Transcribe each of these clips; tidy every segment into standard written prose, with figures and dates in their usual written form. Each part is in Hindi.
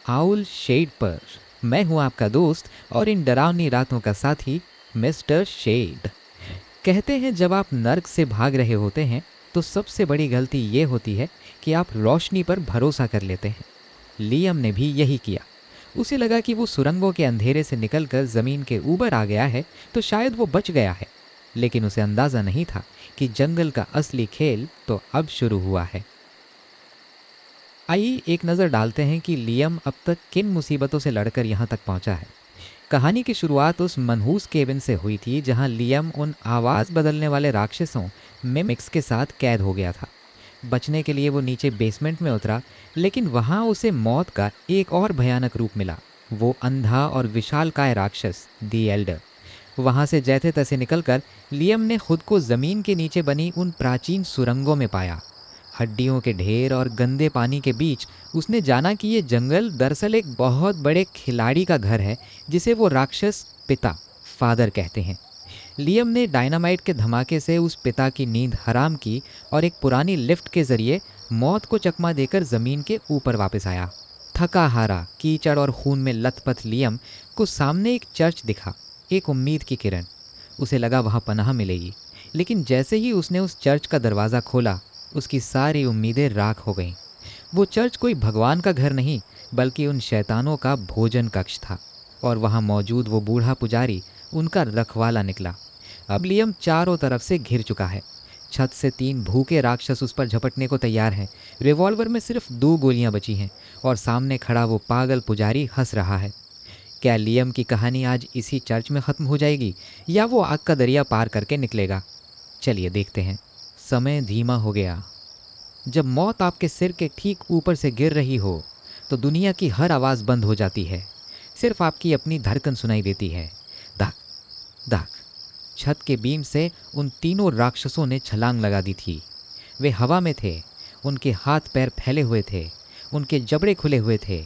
आउल शेड पर। मैं हूं आपका दोस्त और इन डरावनी रातों का साथी मिस्टर शेड। कहते हैं जब आप नर्क से भाग रहे होते हैं तो सबसे बड़ी गलती ये होती है कि आप रोशनी पर भरोसा कर लेते हैं। लियम ने भी यही किया। उसे लगा कि वो सुरंगों के अंधेरे से निकलकर जमीन के ऊपर आ गया है तो शायद वो बच गया है, लेकिन उसे अंदाजा नहीं था कि जंगल का असली खेल तो अब शुरू हुआ है। आइए एक नज़र डालते हैं कि लियम अब तक किन मुसीबतों से लड़कर यहाँ तक पहुँचा है। कहानी की शुरुआत उस मनहूस केबिन से हुई थी जहाँ लियम उन आवाज़ बदलने वाले राक्षसों मिमिक्स के साथ कैद हो गया था। बचने के लिए वो नीचे बेसमेंट में उतरा, लेकिन वहाँ उसे मौत का एक और भयानक रूप मिला। वो अंधा और विशालकाय राक्षस दी एल्डर। वहाँ से जैसे तैसे निकलकर लियम ने खुद को ज़मीन के नीचे बनी उन प्राचीन सुरंगों में पाया। हड्डियों के ढेर और गंदे पानी के बीच उसने जाना कि ये जंगल दरअसल एक बहुत बड़े खिलाड़ी का घर है जिसे वो राक्षस पिता फादर कहते हैं। लियम ने डायनामाइट के धमाके से उस पिता की नींद हराम की और एक पुरानी लिफ्ट के जरिए मौत को चकमा देकर ज़मीन के ऊपर वापस आया। थका हारा, कीचड़ और खून में लथपथ लियम को सामने एक चर्च दिखा, एक उम्मीद की किरण। उसे लगा वहाँ पनाह मिलेगी, लेकिन जैसे ही उसने उस चर्च का दरवाज़ा खोला उसकी सारी उम्मीदें राख हो गईं। वो चर्च कोई भगवान का घर नहीं बल्कि उन शैतानों का भोजन कक्ष था, और वहाँ मौजूद वो बूढ़ा पुजारी उनका रखवाला निकला। अब लियम चारों तरफ से घिर चुका है। छत से 3 भूखे राक्षस उस पर झपटने को तैयार हैं। रिवॉल्वर में सिर्फ 2 गोलियां बची हैं और सामने खड़ा वो पागल पुजारी हंस रहा है। क्या लियम की कहानी आज इसी चर्च में ख़त्म हो जाएगी या वो आग का दरिया पार करके निकलेगा? चलिए देखते हैं। समय धीमा हो गया। जब मौत आपके सिर के ठीक ऊपर से गिर रही हो तो दुनिया की हर आवाज़ बंद हो जाती है। सिर्फ आपकी अपनी धड़कन सुनाई देती है। धक धक। छत के बीम से उन तीनों राक्षसों ने छलांग लगा दी थी। वे हवा में थे, उनके हाथ पैर फैले हुए थे, उनके जबड़े खुले हुए थे।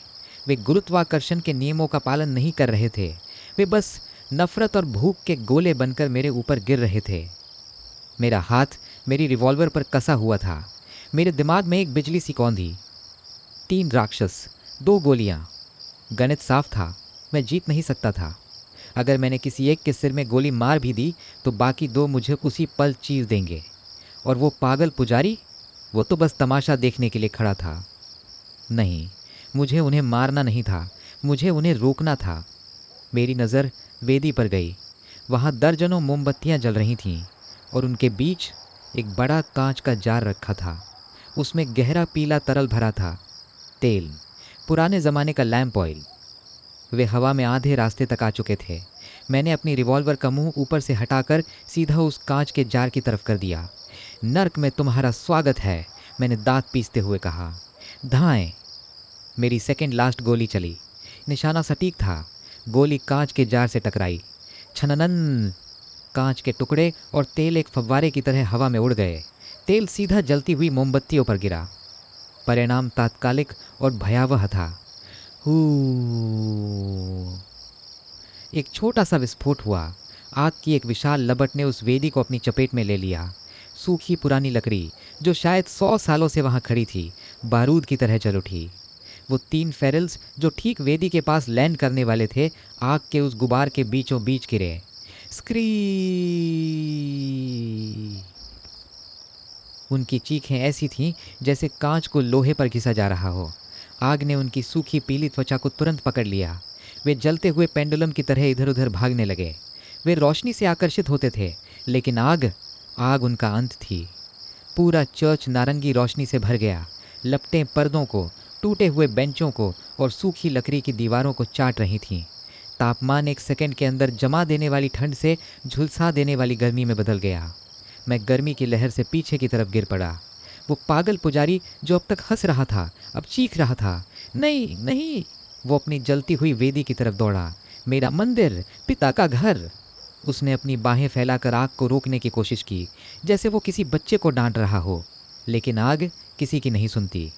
वे गुरुत्वाकर्षण के नियमों का पालन नहीं कर रहे थे। वे बस नफरत और भूख के गोले बनकर मेरे ऊपर गिर रहे थे। मेरा हाथ मेरी रिवॉल्वर पर कसा हुआ था। मेरे दिमाग में एक बिजली सी कौंधी। 3 राक्षस, 2 गोलियां। गणित साफ था, मैं जीत नहीं सकता था। अगर मैंने किसी एक के सिर में गोली मार भी दी तो बाकी 2 मुझे उसी पल चीर देंगे। और वो पागल पुजारी, वो तो बस तमाशा देखने के लिए खड़ा था। नहीं, मुझे उन्हें मारना नहीं था, मुझे उन्हें रोकना था। मेरी नज़र वेदी पर गई। वहाँ दर्जनों मोमबत्तियाँ जल रही थीं और उनके बीच एक बड़ा कांच का जार रखा था। उसमें गहरा पीला तरल भरा था, तेल, पुराने ज़माने का लैंप ऑयल। वे हवा में आधे रास्ते तक आ चुके थे। मैंने अपनी रिवॉल्वर का मुंह ऊपर से हटाकर सीधा उस कांच के जार की तरफ कर दिया। नर्क में तुम्हारा स्वागत है, मैंने दांत पीसते हुए कहा। धाएं। मेरी सेकंड लास्ट गोली चली। निशाना सटीक था। गोली कांच के जार से टकराई। छननन। कांच के टुकड़े और तेल एक फव्वारे की तरह हवा में उड़ गए। तेल सीधा जलती हुई मोमबत्तियों पर गिरा। परिणाम तात्कालिक और भयावह था। हू। एक छोटा सा विस्फोट हुआ। आग की एक विशाल लपट ने उस वेदी को अपनी चपेट में ले लिया। सूखी पुरानी लकड़ी जो शायद 100 सालों से वहां खड़ी थी, बारूद की तरह जल उठी। वो 3 फेरल्स जो ठीक वेदी के पास लैंड करने वाले थे, आग के उस गुबार के बीचों बीच गिरे। स्क्री। उनकी चीखें ऐसी थीं जैसे कांच को लोहे पर घिसा जा रहा हो। आग ने उनकी सूखी पीली त्वचा को तुरंत पकड़ लिया। वे जलते हुए पेंडुलम की तरह इधर उधर भागने लगे। वे रोशनी से आकर्षित होते थे, लेकिन आग उनका अंत थी। पूरा चर्च नारंगी रोशनी से भर गया। लपटें पर्दों को, टूटे हुए बेंचों को और सूखी लकड़ी की दीवारों को चाट रही थीं। तापमान 1 सेकंड के अंदर जमा देने वाली ठंड से झुलसा देने वाली गर्मी में बदल गया। मैं गर्मी की लहर से पीछे की तरफ गिर पड़ा। वो पागल पुजारी जो अब तक हंस रहा था अब चीख रहा था, नहीं नहीं। वो अपनी जलती हुई वेदी की तरफ दौड़ा। मेरा मंदिर, पिता का घर। उसने अपनी बाहें फैलाकर आग को रोकने की कोशिश की, जैसे वो किसी बच्चे को डांट रहा हो, लेकिन आग किसी की नहीं सुनती।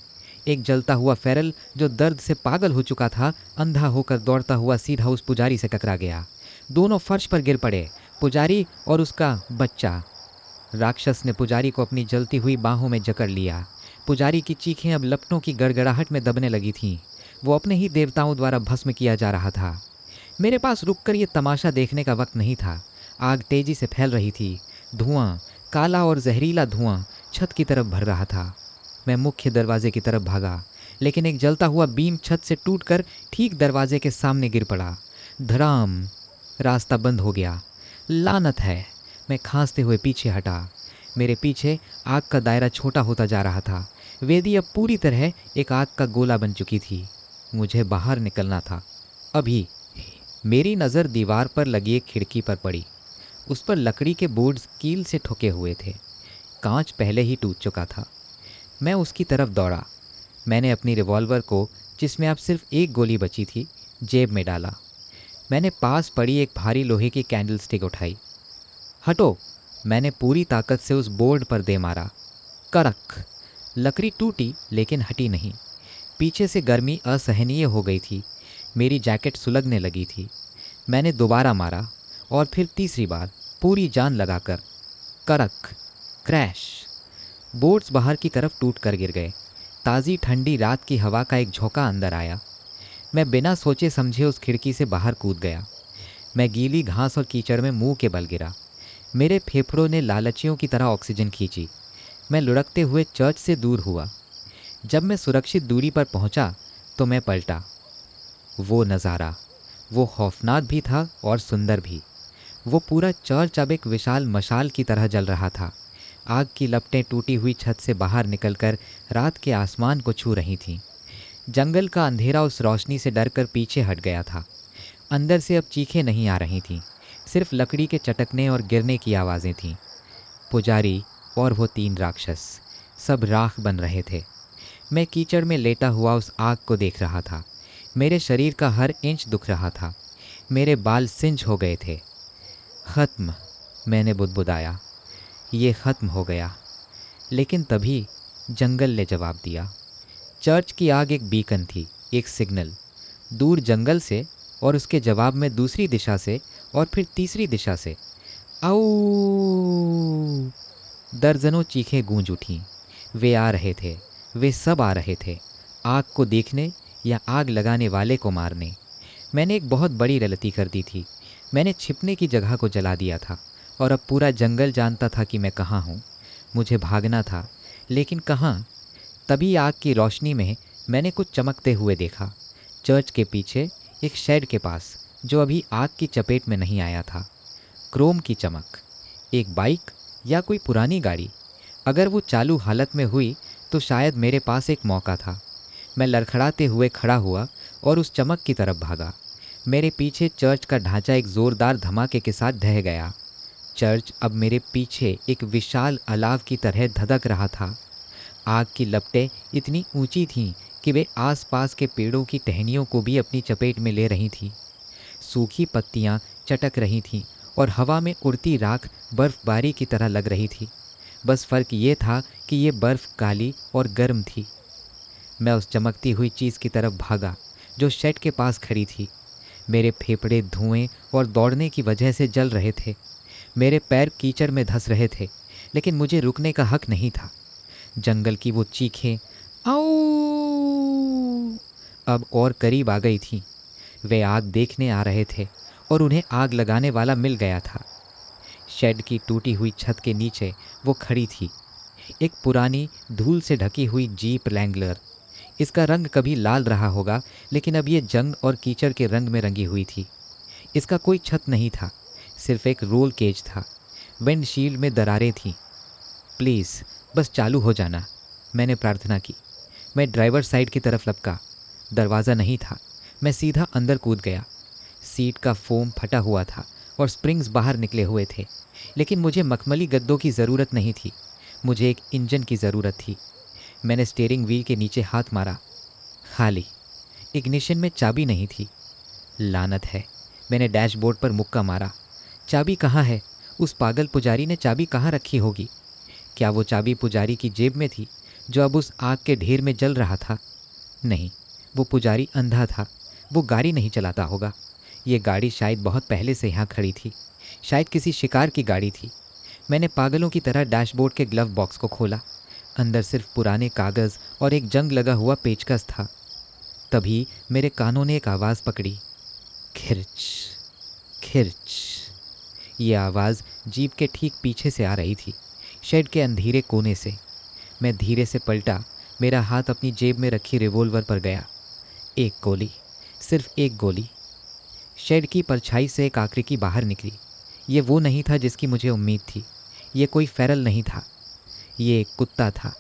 एक जलता हुआ फेरल जो दर्द से पागल हो चुका था, अंधा होकर दौड़ता हुआ सीधा उस पुजारी से टकरा गया। दोनों फर्श पर गिर पड़े, पुजारी और उसका बच्चा। राक्षस ने पुजारी को अपनी जलती हुई बाहों में जकड़ लिया। पुजारी की चीखें अब लपटों की गड़गड़ाहट में दबने लगी थीं। वो अपने ही देवताओं द्वारा भस्म किया जा रहा था। मेरे पास रुककर ये तमाशा देखने का वक्त नहीं था। आग तेजी से फैल रही थी। धुआं, काला और जहरीला धुआं छत की तरफ भर रहा था। मैं मुख्य दरवाजे की तरफ भागा, लेकिन एक जलता हुआ बीम छत से टूटकर ठीक दरवाजे के सामने गिर पड़ा। धड़ाम! रास्ता बंद हो गया। लानत है! मैं खांसते हुए पीछे हटा। मेरे पीछे आग का दायरा छोटा होता जा रहा था। वेदी अब पूरी तरह एक आग का गोला बन चुकी थी। मुझे बाहर निकलना था अभी। मेरी नज़र दीवार पर लगी एक खिड़की पर पड़ी। उस पर लकड़ी के बोर्ड्स कील से ठुके हुए थे। कांच पहले ही टूट चुका था। मैं उसकी तरफ दौड़ा। मैंने अपनी रिवॉल्वर को, जिसमें अब सिर्फ एक गोली बची थी, जेब में डाला। मैंने पास पड़ी एक भारी लोहे की कैंडल स्टिक उठाई। हटो! मैंने पूरी ताकत से उस बोर्ड पर दे मारा। करक! लकड़ी टूटी लेकिन हटी नहीं। पीछे से गर्मी असहनीय हो गई थी। मेरी जैकेट सुलगने लगी थी। मैंने दोबारा मारा और फिर तीसरी बार, पूरी जान लगाकर। करक! क्रैश! बोर्ड्स बाहर की तरफ टूट कर गिर गए। ताज़ी ठंडी रात की हवा का एक झोंका अंदर आया। मैं बिना सोचे समझे उस खिड़की से बाहर कूद गया। मैं गीली घास और कीचड़ में मुंह के बल गिरा। मेरे फेफड़ों ने लालचियों की तरह ऑक्सीजन खींची। मैं लुढ़कते हुए चर्च से दूर हुआ। जब मैं सुरक्षित दूरी पर पहुंचा तो मैं पलटा। वो नज़ारा, वो खौफनाक भी था और सुंदर भी। वो पूरा चर्च अब एक विशाल मशाल की तरह जल रहा था। आग की लपटें टूटी हुई छत से बाहर निकलकर रात के आसमान को छू रही थीं। जंगल का अंधेरा उस रोशनी से डरकर पीछे हट गया था। अंदर से अब चीखें नहीं आ रही थीं, सिर्फ लकड़ी के चटकने और गिरने की आवाज़ें थीं। पुजारी और वो 3 राक्षस, सब राख बन रहे थे। मैं कीचड़ में लेटा हुआ उस आग को देख रहा था। मेरे शरीर का हर इंच दुख रहा था। मेरे बाल सिंज हो गए थे। ख़त्म! मैंने बुदबुदाया। ये ख़त्म हो गया। लेकिन तभी जंगल ने जवाब दिया। चर्च की आग एक बीकन थी, एक सिग्नल। दूर जंगल से और उसके जवाब में दूसरी दिशा से और फिर तीसरी दिशा से। आओ! दर्जनों चीखें गूंज उठीं। वे आ रहे थे, वे सब आ रहे थे, आग को देखने या आग लगाने वाले को मारने। मैंने एक बहुत बड़ी गलती कर दी थी। मैंने छिपने की जगह को जला दिया था और अब पूरा जंगल जानता था कि मैं कहाँ हूँ। मुझे भागना था, लेकिन कहाँ? तभी आग की रोशनी में मैंने कुछ चमकते हुए देखा। चर्च के पीछे एक शेड के पास, जो अभी आग की चपेट में नहीं आया था। क्रोम की चमक। एक बाइक या कोई पुरानी गाड़ी। अगर वो चालू हालत में हुई तो शायद मेरे पास एक मौका था। मैं लड़खड़ाते हुए खड़ा हुआ और उस चमक की तरफ भागा। मेरे पीछे चर्च का ढांचा एक ज़ोरदार धमाके के साथ ढह गया। चर्च अब मेरे पीछे एक विशाल अलाव की तरह धधक रहा था। आग की लपटें इतनी ऊंची थीं कि वे आसपास के पेड़ों की टहनियों को भी अपनी चपेट में ले रही थीं। सूखी पत्तियां चटक रही थीं और हवा में उड़ती राख बर्फबारी की तरह लग रही थी। बस फ़र्क ये था कि ये बर्फ़ काली और गर्म थी। मैं उस चमकती हुई चीज़ की तरफ भागा जो शेड के पास खड़ी थी। मेरे फेफड़े धुएं और दौड़ने की वजह से जल रहे थे। मेरे पैर कीचड़ में धंस रहे थे, लेकिन मुझे रुकने का हक नहीं था। जंगल की वो चीखें आओ अब और करीब आ गई थीं। वे आग देखने आ रहे थे और उन्हें आग लगाने वाला मिल गया था। शेड की टूटी हुई छत के नीचे वो खड़ी थी, एक पुरानी धूल से ढकी हुई जीप रैंगलर। इसका रंग कभी लाल रहा होगा, लेकिन अब ये जंग और कीचड़ के रंग में रंगी हुई थी। इसका कोई छत नहीं था, सिर्फ एक रोल केज था। विंडशील्ड में दरारें थीं। प्लीज़ बस चालू हो जाना, मैंने प्रार्थना की। मैं ड्राइवर साइड की तरफ लपका। दरवाज़ा नहीं था। मैं सीधा अंदर कूद गया। सीट का फोम फटा हुआ था और स्प्रिंग्स बाहर निकले हुए थे, लेकिन मुझे मखमली गद्दों की ज़रूरत नहीं थी। मुझे एक इंजन की ज़रूरत थी। मैंने स्टीयरिंग व्हील के नीचे हाथ मारा। खाली। इग्निशन में चाबी नहीं थी। लानत है! मैंने डैशबोर्ड पर मुक्का मारा। चाबी कहाँ है? उस पागल पुजारी ने चाबी कहाँ रखी होगी? क्या वो चाबी पुजारी की जेब में थी, जो अब उस आग के ढेर में जल रहा था? नहीं, वो पुजारी अंधा था। वो गाड़ी नहीं चलाता होगा। ये गाड़ी शायद बहुत पहले से यहाँ खड़ी थी। शायद किसी शिकार की गाड़ी थी। मैंने पागलों की तरह डैशबोर्ड के ग्लव बॉक्स को खोला। अंदर सिर्फ पुराने कागज़ और एक जंग लगा हुआ पेचकस था। तभी मेरे कानों ने एक आवाज़ पकड़ी, खिर्च खिर्च। ये आवाज़ जीप के ठीक पीछे से आ रही थी, शेड के अंधेरे कोने से। मैं धीरे से पलटा, मेरा हाथ अपनी जेब में रखी रिवॉल्वर पर गया। एक गोली, सिर्फ एक गोली। शेड की परछाई से एक आकृति बाहर निकली। ये वो नहीं था जिसकी मुझे उम्मीद थी। ये कोई फेरल नहीं था, ये एक कुत्ता था,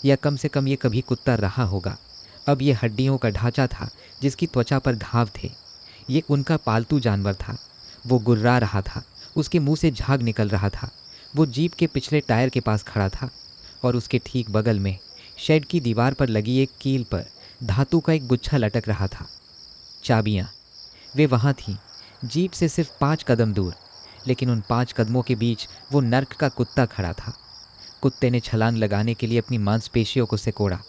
या कम से कम ये कभी कुत्ता रहा होगा। अब ये हड्डियों का ढांचा था जिसकी त्वचा पर घाव थे। ये उनका पालतू जानवर था। वो गुर्रा रहा था, उसके मुंह से झाग निकल रहा था। वो जीप के पिछले टायर के पास खड़ा था और उसके ठीक बगल में शेड की दीवार पर लगी एक कील पर धातु का एक गुच्छा लटक रहा था। चाबियाँ, वे वहाँ थीं, जीप से सिर्फ 5 कदम दूर। लेकिन उन 5 कदमों के बीच वो नर्क का कुत्ता खड़ा था। कुत्ते ने छलांग लगाने के लिए अपनी मांसपेशियों को सिकोड़ा।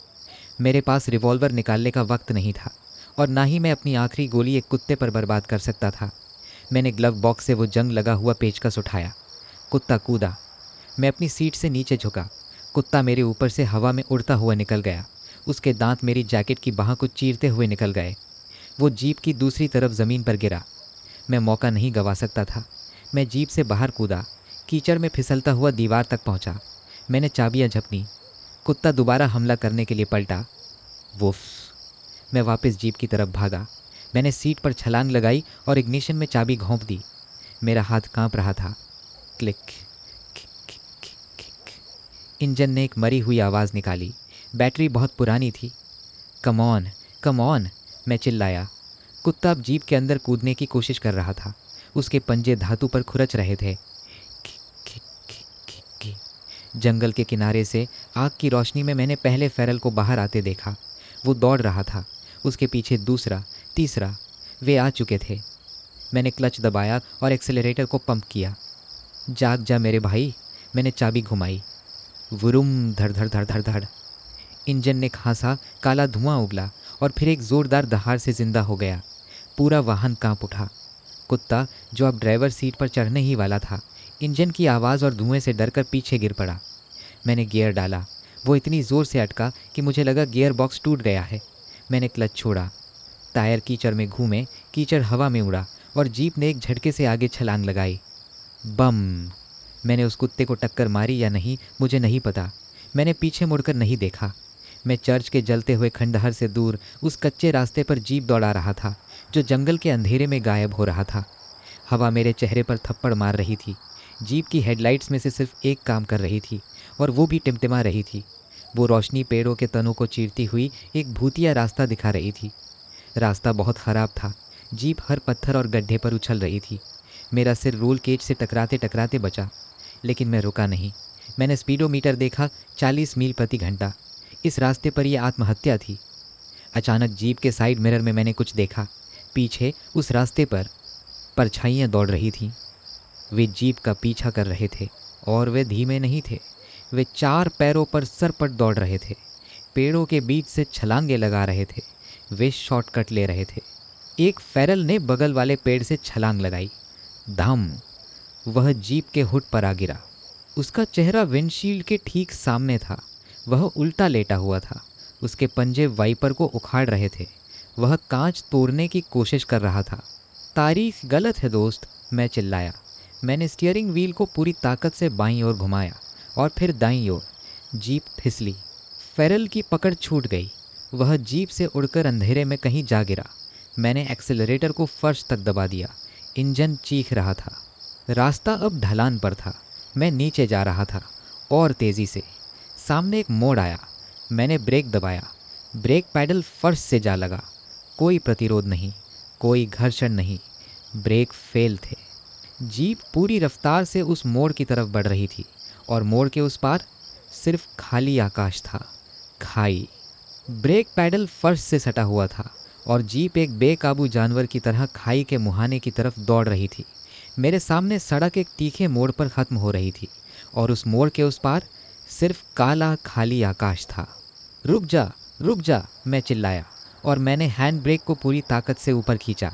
मेरे पास रिवॉल्वर निकालने का वक्त नहीं था और ना ही मैं अपनी आखिरी गोली एक कुत्ते पर बर्बाद कर सकता था। मैंने ग्लव बॉक्स से वो जंग लगा हुआ पेचकस उठाया। कुत्ता कूदा। मैं अपनी सीट से नीचे झुका। कुत्ता मेरे ऊपर से हवा में उड़ता हुआ निकल गया। उसके दांत मेरी जैकेट की बाह को चीरते हुए निकल गए। वो जीप की दूसरी तरफ ज़मीन पर गिरा। मैं मौका नहीं गंवा सकता था। मैं जीप से बाहर कूदा, कीचड़ में फिसलता हुआ दीवार तक पहुंचा। मैंने चाबियां झपकी। कुत्ता दोबारा हमला करने के लिए पलटा। वुफ। मैं वापस जीप की तरफ भागा। मैंने सीट पर छलांग लगाई और इग्निशन में चाबी घोंप दी। मेरा हाथ कांप रहा था। Click kick kick kick kick. Engine ने एक मरी हुई आवाज़ निकाली। बैटरी बहुत पुरानी थी। कम ऑन कम ऑन, मैं चिल्लाया। कुत्ता अब जीप के अंदर कूदने की कोशिश कर रहा था। उसके पंजे धातु पर खुरच रहे थे। Kick kick kick kick kick. जंगल के किनारे से आग की रोशनी में मैंने पहले फेरल को बाहर आते देखा। वो दौड़ रहा था। उसके पीछे दूसरा, तीसरा। वे आ चुके थे। मैंने क्लच दबाया और एक्सेलरेटर को पंप किया। जाग जा मेरे भाई, मैंने चाबी घुमाई। वुरुम, धड़ धड़ धड़ धड़ धड़। इंजन ने खासा काला धुआं उगला और फिर एक ज़ोरदार दहाड़ से जिंदा हो गया। पूरा वाहन कांप उठा। कुत्ता, जो अब ड्राइवर सीट पर चढ़ने ही वाला था, इंजन की आवाज़ और धुएं से डरकर पीछे गिर पड़ा। मैंने गियर डाला। वो इतनी ज़ोर से अटका कि मुझे लगा गियर बॉक्स टूट गया है। मैंने क्लच छोड़ा। टायर कीचड़ में घूमे, कीचड़ हवा में उड़ा और जीप ने एक झटके से आगे छलांग लगाई। बम। मैंने उस कुत्ते को टक्कर मारी या नहीं मुझे नहीं पता। मैंने पीछे मुड़कर नहीं देखा। मैं चर्च के जलते हुए खंडहर से दूर उस कच्चे रास्ते पर जीप दौड़ा रहा था जो जंगल के अंधेरे में गायब हो रहा था। हवा मेरे चेहरे पर थप्पड़ मार रही थी। जीप की हेडलाइट्स में से सिर्फ एक काम कर रही थी और वो भी टिमटिमा रही थी। वो रोशनी पेड़ों के तनों को चीरती हुई एक भूतिया रास्ता दिखा रही थी। रास्ता बहुत ख़राब था। जीप हर पत्थर और गड्ढे पर उछल रही थी। मेरा सिर रोल केज से टकराते टकराते बचा, लेकिन मैं रुका नहीं। मैंने स्पीडोमीटर देखा, 40 मील प्रति घंटा। इस रास्ते पर यह आत्महत्या थी। अचानक जीप के साइड मिरर में मैंने कुछ देखा। पीछे उस रास्ते पर परछाइयाँ दौड़ रही थीं। वे जीप का पीछा कर रहे थे और वे धीमे नहीं थे। वे 4 पैरों पर सरपट दौड़ रहे थे। पेड़ों के बीच से छलांगे लगा रहे थे। वे शॉर्टकट ले रहे थे। एक फेरल ने बगल वाले पेड़ से छलांग लगाई। धम। वह जीप के हुड पर आ गिरा। उसका चेहरा विंडशील्ड के ठीक सामने था। वह उल्टा लेटा हुआ था। उसके पंजे वाइपर को उखाड़ रहे थे। वह कांच तोड़ने की कोशिश कर रहा था। तारीख गलत है दोस्त, मैं चिल्लाया। मैंने स्टीयरिंग व्हील को पूरी ताकत से बाईं ओर घुमाया और फिर दाईं ओर। जीप फिसली। फेरल की पकड़ छूट गई। वह जीप से उड़कर अंधेरे में कहीं जा गिरा। मैंने एक्सेलरेटर को फर्श तक दबा दिया। इंजन चीख रहा था। रास्ता अब ढलान पर था। मैं नीचे जा रहा था और तेज़ी से। सामने एक मोड़ आया। मैंने ब्रेक दबाया। ब्रेक पैडल फर्श से जा लगा। कोई प्रतिरोध नहीं, कोई घर्षण नहीं। ब्रेक फेल थे। जीप पूरी रफ्तार से उस मोड़ की तरफ बढ़ रही थी और मोड़ के उस पार सिर्फ खाली आकाश था, खाई। ब्रेक पैडल फर्श से सटा हुआ था और जीप एक बेकाबू जानवर की तरह खाई के मुहाने की तरफ दौड़ रही थी। मेरे सामने सड़क एक तीखे मोड़ पर ख़त्म हो रही थी और उस मोड़ के उस पार सिर्फ काला खाली आकाश था। रुक जा, मैं चिल्लाया और मैंने हैंड ब्रेक को पूरी ताकत से ऊपर खींचा।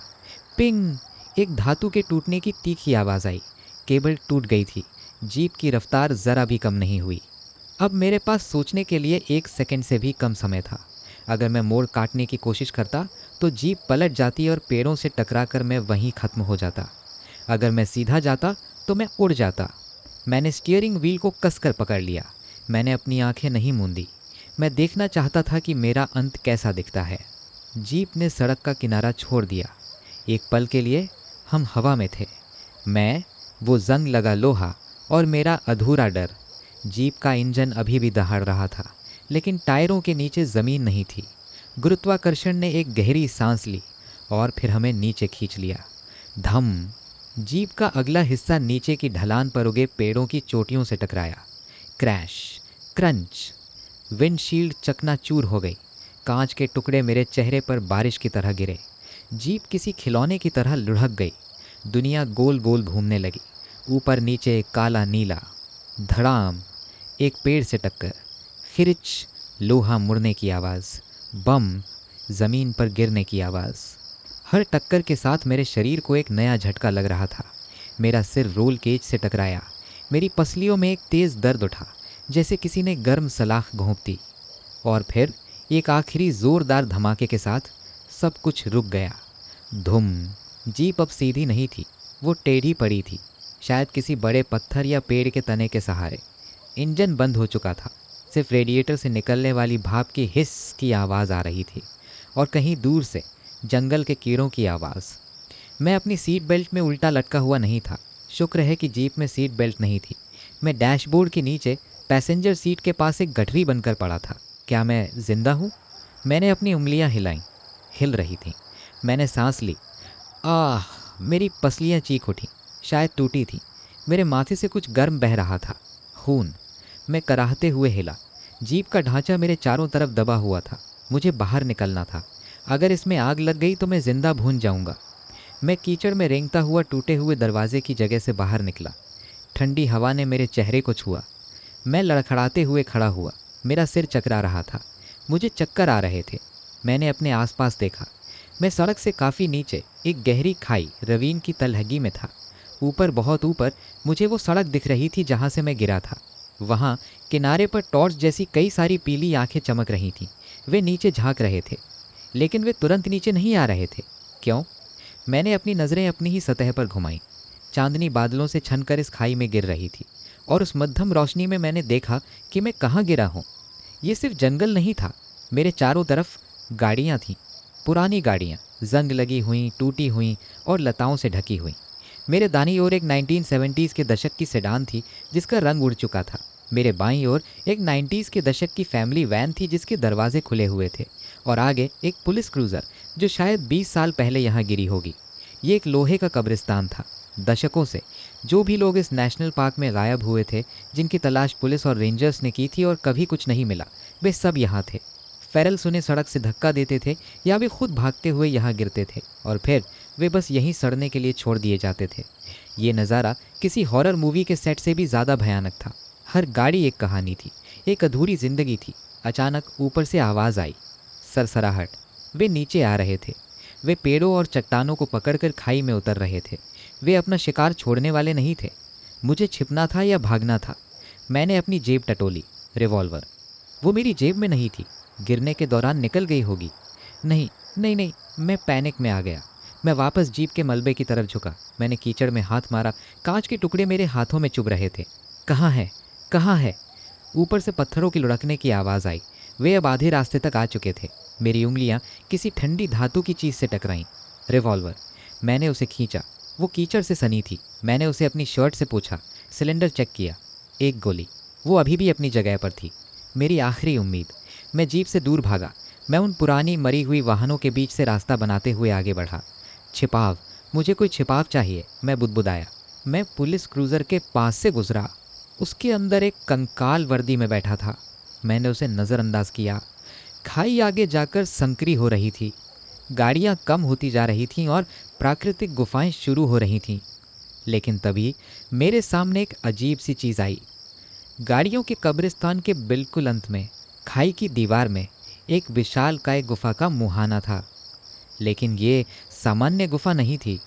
पिंग! एक धातु के टूटने की तीखी आवाज़ आई। केबल टूट गई थी। जीप की रफ्तार ज़रा भी कम नहीं हुई। अब मेरे पास सोचने के लिए 1 सेकंड से भी कम समय था। अगर मैं मोड़ काटने की कोशिश करता तो जीप पलट जाती और पेड़ों से टकराकर मैं वहीं ख़त्म हो जाता। अगर मैं सीधा जाता तो मैं उड़ जाता। मैंने स्टीयरिंग व्हील को कसकर पकड़ लिया। मैंने अपनी आंखें नहीं मूंदी। मैं देखना चाहता था कि मेरा अंत कैसा दिखता है। जीप ने सड़क का किनारा छोड़ दिया। एक पल के लिए हम हवा में थे। मैं, वो जंग लगा लोहा और मेरा अधूरा डर। जीप का इंजन अभी भी दहाड़ रहा था, लेकिन टायरों के नीचे ज़मीन नहीं थी। गुरुत्वाकर्षण ने एक गहरी सांस ली और फिर हमें नीचे खींच लिया। धम। जीप का अगला हिस्सा नीचे की ढलान पर उगे पेड़ों की चोटियों से टकराया। Crash, crunch. विंडशील्ड चकनाचूर हो गई। कांच के टुकड़े मेरे चेहरे पर बारिश की तरह गिरे। जीप किसी खिलौने की तरह लुढ़क गई। दुनिया गोल गोल घूमने लगी, ऊपर नीचे काला नीला। धड़ाम, एक पेड़ से टक्कर। खिरच, लोहा मुड़ने की आवाज़। बम, ज़मीन पर गिरने की आवाज़। हर टक्कर के साथ मेरे शरीर को एक नया झटका लग रहा था। मेरा सिर रोल केज से टकराया। मेरी पसलियों में एक तेज़ दर्द उठा, जैसे किसी ने गर्म सलाख घोंप दी। और फिर एक आखिरी ज़ोरदार धमाके के साथ सब कुछ रुक गया। धुम। जीप अब सीधी नहीं थी, वो टेढ़ी पड़ी थी, शायद किसी बड़े पत्थर या पेड़ के तने के सहारे। इंजन बंद हो चुका था। सिर्फ रेडिएटर से निकलने वाली भाप की हिस की आवाज़ आ रही थी और कहीं दूर से जंगल के कीड़ों की आवाज़। मैं अपनी सीट बेल्ट में उल्टा लटका हुआ नहीं था। शुक्र है कि जीप में सीट बेल्ट नहीं थी। मैं डैशबोर्ड के नीचे पैसेंजर सीट के पास एक गठरी बनकर पड़ा था। क्या मैं जिंदा हूँ? मैंने अपनी उंगलियां हिलाईं, हिल रही थीं। मैंने सांस ली। आह! मेरी पसलियां चीख उठीं, शायद टूटी थीं। मेरे माथे से कुछ गर्म बह रहा था, खून। मैं कराहते हुए हिला। जीप का ढांचा मेरे चारों तरफ दबा हुआ था। मुझे बाहर निकलना था। अगर इसमें आग लग गई तो मैं जिंदा भून जाऊंगा। मैं कीचड़ में रेंगता हुआ टूटे हुए दरवाजे की जगह से बाहर निकला। ठंडी हवा ने मेरे चेहरे को छुआ। मैं लड़खड़ाते हुए खड़ा हुआ। मेरा सिर चकरा रहा था। मुझे चक्कर आ रहे थे। मैंने अपने आसपास देखा। मैं सड़क से काफ़ी नीचे एक गहरी खाई रवीन की तलहगी में था। ऊपर, बहुत ऊपर, मुझे वो सड़क दिख रही थी जहाँ से मैं गिरा था। वहाँ किनारे पर टॉर्च जैसी कई सारी पीली आंखें चमक रही थीं। वे नीचे झांक रहे थे, लेकिन वे तुरंत नीचे नहीं आ रहे थे। क्यों? मैंने अपनी नज़रें अपनी ही सतह पर घुमाईं। चांदनी बादलों से छनकर इस खाई में गिर रही थी और उस मध्यम रोशनी में मैंने देखा कि मैं कहाँ गिरा हूँ। ये सिर्फ जंगल नहीं था, मेरे चारों तरफ गाड़ियाँ थीं। पुरानी गाड़ियाँ, जंग लगी हुई, टूटी हुई और लताओं से ढकी हुई। मेरे दाईं ओर एक 1970s के दशक की सेडान थी जिसका रंग उड़ चुका था। मेरे बाईं ओर एक 90s के दशक की फैमिली वैन थी जिसके दरवाजे खुले हुए थे। और आगे एक पुलिस क्रूज़र जो शायद 20 साल पहले यहाँ गिरी होगी। ये एक लोहे का कब्रिस्तान था। दशकों से जो भी लोग इस नेशनल पार्क में गायब हुए थे, जिनकी तलाश पुलिस और रेंजर्स ने की थी और कभी कुछ नहीं मिला, वे सब यहाँ थे। फेरल्स उन्हें सड़क से धक्का देते थे या वे खुद भागते हुए यहाँ गिरते थे और फिर वे बस यहीं सड़ने के लिए छोड़ दिए जाते थे। ये नज़ारा किसी हॉरर मूवी के सेट से भी ज़्यादा भयानक था। हर गाड़ी एक कहानी थी, एक अधूरी जिंदगी थी। अचानक ऊपर से आवाज़ आई, सरसराहट। वे नीचे आ रहे थे। वे पेड़ों और चट्टानों को पकड़कर खाई में उतर रहे थे। वे अपना शिकार छोड़ने वाले नहीं थे। मुझे छिपना था या भागना था। मैंने अपनी जेब टटोली। रिवॉल्वर। वो मेरी जेब में नहीं थी, गिरने के दौरान निकल गई होगी। नहीं नहीं नहीं, मैं पैनिक में आ गया। मैं वापस जीप के मलबे की तरफ झुका। मैंने कीचड़ में हाथ मारा। कांच के टुकड़े मेरे हाथों में चुभ रहे थे। कहाँ है? कहाँ है? ऊपर से पत्थरों की लुढ़कने की आवाज़ आई। वे अब आधे रास्ते तक आ चुके थे। मेरी उंगलियां किसी ठंडी धातु की चीज़ से टकराईं। रिवॉल्वर। मैंने उसे खींचा। वो कीचड़ से सनी थी। मैंने उसे अपनी शर्ट से पूछा। सिलेंडर चेक किया। एक गोली। वो अभी भी अपनी जगह पर थी। मेरी आखिरी उम्मीद। मैं जीप से दूर भागा। मैं उन पुरानी मरी हुई वाहनों के बीच से रास्ता बनाते हुए आगे बढ़ा। छिपाव, मुझे कोई छिपाव चाहिए, मैं बुदबुदाया। मैं पुलिस क्रूज़र के पास से गुजरा। उसके अंदर एक कंकाल वर्दी में बैठा था। मैंने उसे नज़रअंदाज किया। खाई आगे जाकर संकरी हो रही थी। गाड़ियाँ कम होती जा रही थीं और प्राकृतिक गुफाएं शुरू हो रही थीं। लेकिन तभी मेरे सामने एक अजीब सी चीज़ आई। गाड़ियों के कब्रिस्तान के बिल्कुल अंत में, खाई की दीवार में, एक विशालकाय गुफा का मुहाना था। लेकिन ये सामान्य गुफा नहीं थी।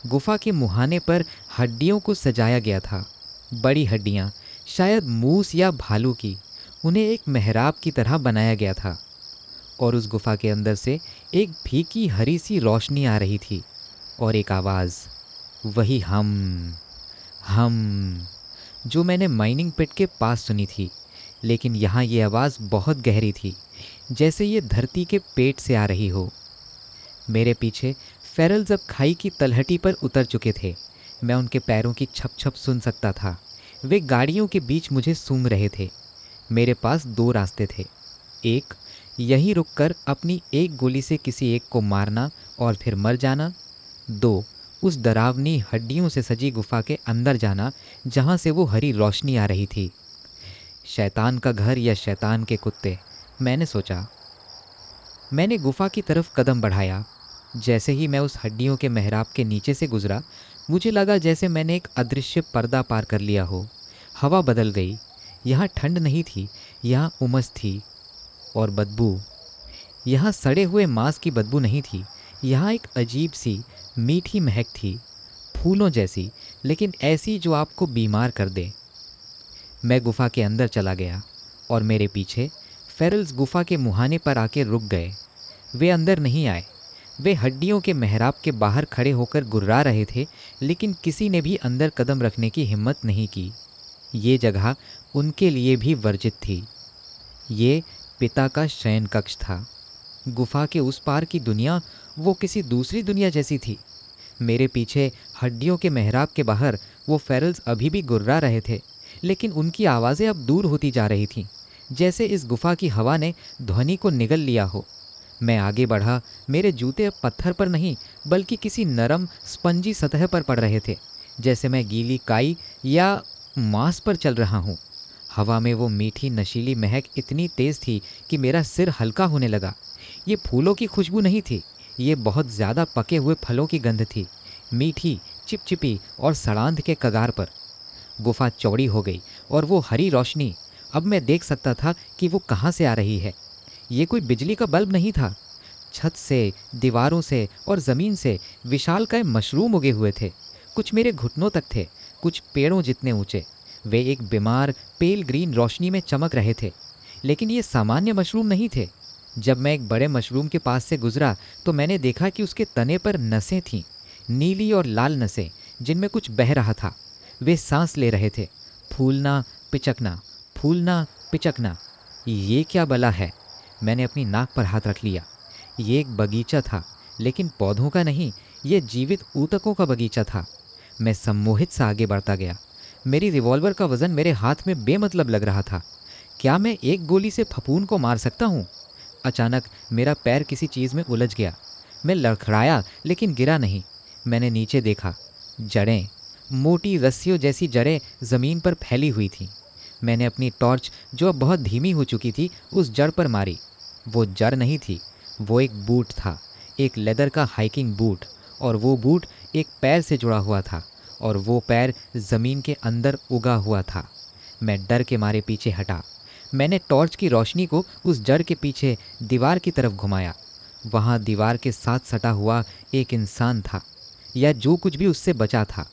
गुफा के मुहाने पर हड्डियों को सजाया गया था। बड़ी हड्डियाँ, शायद मूस या भालू की। उन्हें एक मेहराब की तरह बनाया गया था। और उस गुफा के अंदर से एक फीकी हरी सी रोशनी आ रही थी और एक आवाज़, वही हम जो मैंने माइनिंग पिट के पास सुनी थी। लेकिन यहाँ ये आवाज़ बहुत गहरी थी, जैसे ये धरती के पेट से आ रही हो। मेरे पीछे फेरल्स अब खाई की तलहटी पर उतर चुके थे। मैं उनके पैरों की छप छप सुन सकता था। वे गाड़ियों के बीच मुझे सूंघ रहे थे। मेरे पास दो रास्ते थे। एक, यहीं रुककर अपनी एक गोली से किसी एक को मारना और फिर मर जाना। दो, उस डरावनी हड्डियों से सजी गुफा के अंदर जाना जहाँ से वो हरी रोशनी आ रही थी। शैतान का घर या शैतान के कुत्ते, मैंने सोचा। मैंने गुफा की तरफ कदम बढ़ाया। जैसे ही मैं उस हड्डियों के मेहराब के नीचे से गुजरा, मुझे लगा जैसे मैंने एक अदृश्य पर्दा पार कर लिया हो। हवा बदल गई। यहाँ ठंड नहीं थी, यहाँ उमस थी और बदबू। यहाँ सड़े हुए मांस की बदबू नहीं थी, यहाँ एक अजीब सी मीठी महक थी, फूलों जैसी, लेकिन ऐसी जो आपको बीमार कर दे। मैं गुफा के अंदर चला गया और मेरे पीछे फेरल्स गुफा के मुहाने पर आके रुक गए। वे अंदर नहीं आए। वे हड्डियों के मेहराब के बाहर खड़े होकर गुर्रा रहे थे, लेकिन किसी ने भी अंदर कदम रखने की हिम्मत नहीं की। ये जगह उनके लिए भी वर्जित थी। ये पिता का शयन कक्ष था। गुफा के उस पार की दुनिया वो किसी दूसरी दुनिया जैसी थी। मेरे पीछे हड्डियों के मेहराब के बाहर वो फेरल्स अभी भी गुर्रा रहे थे, लेकिन उनकी आवाज़ें अब दूर होती जा रही थीं, जैसे इस गुफा की हवा ने ध्वनि को निगल लिया हो। मैं आगे बढ़ा। मेरे जूते अब पत्थर पर नहीं, बल्कि किसी नरम स्पंजी सतह पर पड़ रहे थे, जैसे मैं गीली काई या मांस पर चल रहा हूँ। हवा में वो मीठी नशीली महक इतनी तेज़ थी कि मेरा सिर हल्का होने लगा। ये फूलों की खुशबू नहीं थी, ये बहुत ज़्यादा पके हुए फलों की गंध थी, मीठी, चिपचिपी और सड़ांध के कगार पर। गुफा चौड़ी हो गई और वो हरी रोशनी, अब मैं देख सकता था कि वो कहाँ से आ रही है। ये कोई बिजली का बल्ब नहीं था। छत से, दीवारों से और ज़मीन से विशालकाय मशरूम उगे हुए थे। कुछ मेरे घुटनों तक थे, कुछ पेड़ों जितने ऊंचे। वे एक बीमार पेल ग्रीन रोशनी में चमक रहे थे, लेकिन ये सामान्य मशरूम नहीं थे। जब मैं एक बड़े मशरूम के पास से गुजरा तो मैंने देखा कि उसके तने पर नसें थीं, नीली और लाल नसें, जिनमें कुछ बह रहा था। वे सांस ले रहे थे। फूलना पिचकना, फूलना पिचकना। ये क्या बला है? मैंने अपनी नाक पर हाथ रख लिया। ये एक बगीचा था, लेकिन पौधों का नहीं, ये जीवित ऊतकों का बगीचा था। मैं सम्मोहित सा आगे बढ़ता गया। मेरी रिवॉल्वर का वज़न मेरे हाथ में बेमतलब लग रहा था। क्या मैं एक गोली से फफूंद को मार सकता हूँ? अचानक मेरा पैर किसी चीज़ में उलझ गया। मैं लड़खड़ाया, लेकिन गिरा नहीं। मैंने नीचे देखा। जड़ें, मोटी रस्सियों जैसी जड़ें ज़मीन पर फैली हुई थीं। मैंने अपनी टॉर्च, जो अब बहुत धीमी हो चुकी थी, उस जड़ पर मारी। वो जड़ नहीं थी, वो एक बूट था, एक लेदर का हाइकिंग बूट। और वो बूट एक पैर से जुड़ा हुआ था, और वो पैर ज़मीन के अंदर उगा हुआ था। मैं डर के मारे पीछे हटा। मैंने टॉर्च की रोशनी को उस जड़ के पीछे दीवार की तरफ घुमाया। वहाँ दीवार के साथ सटा हुआ एक इंसान था, या जो कुछ भी उससे बचा था।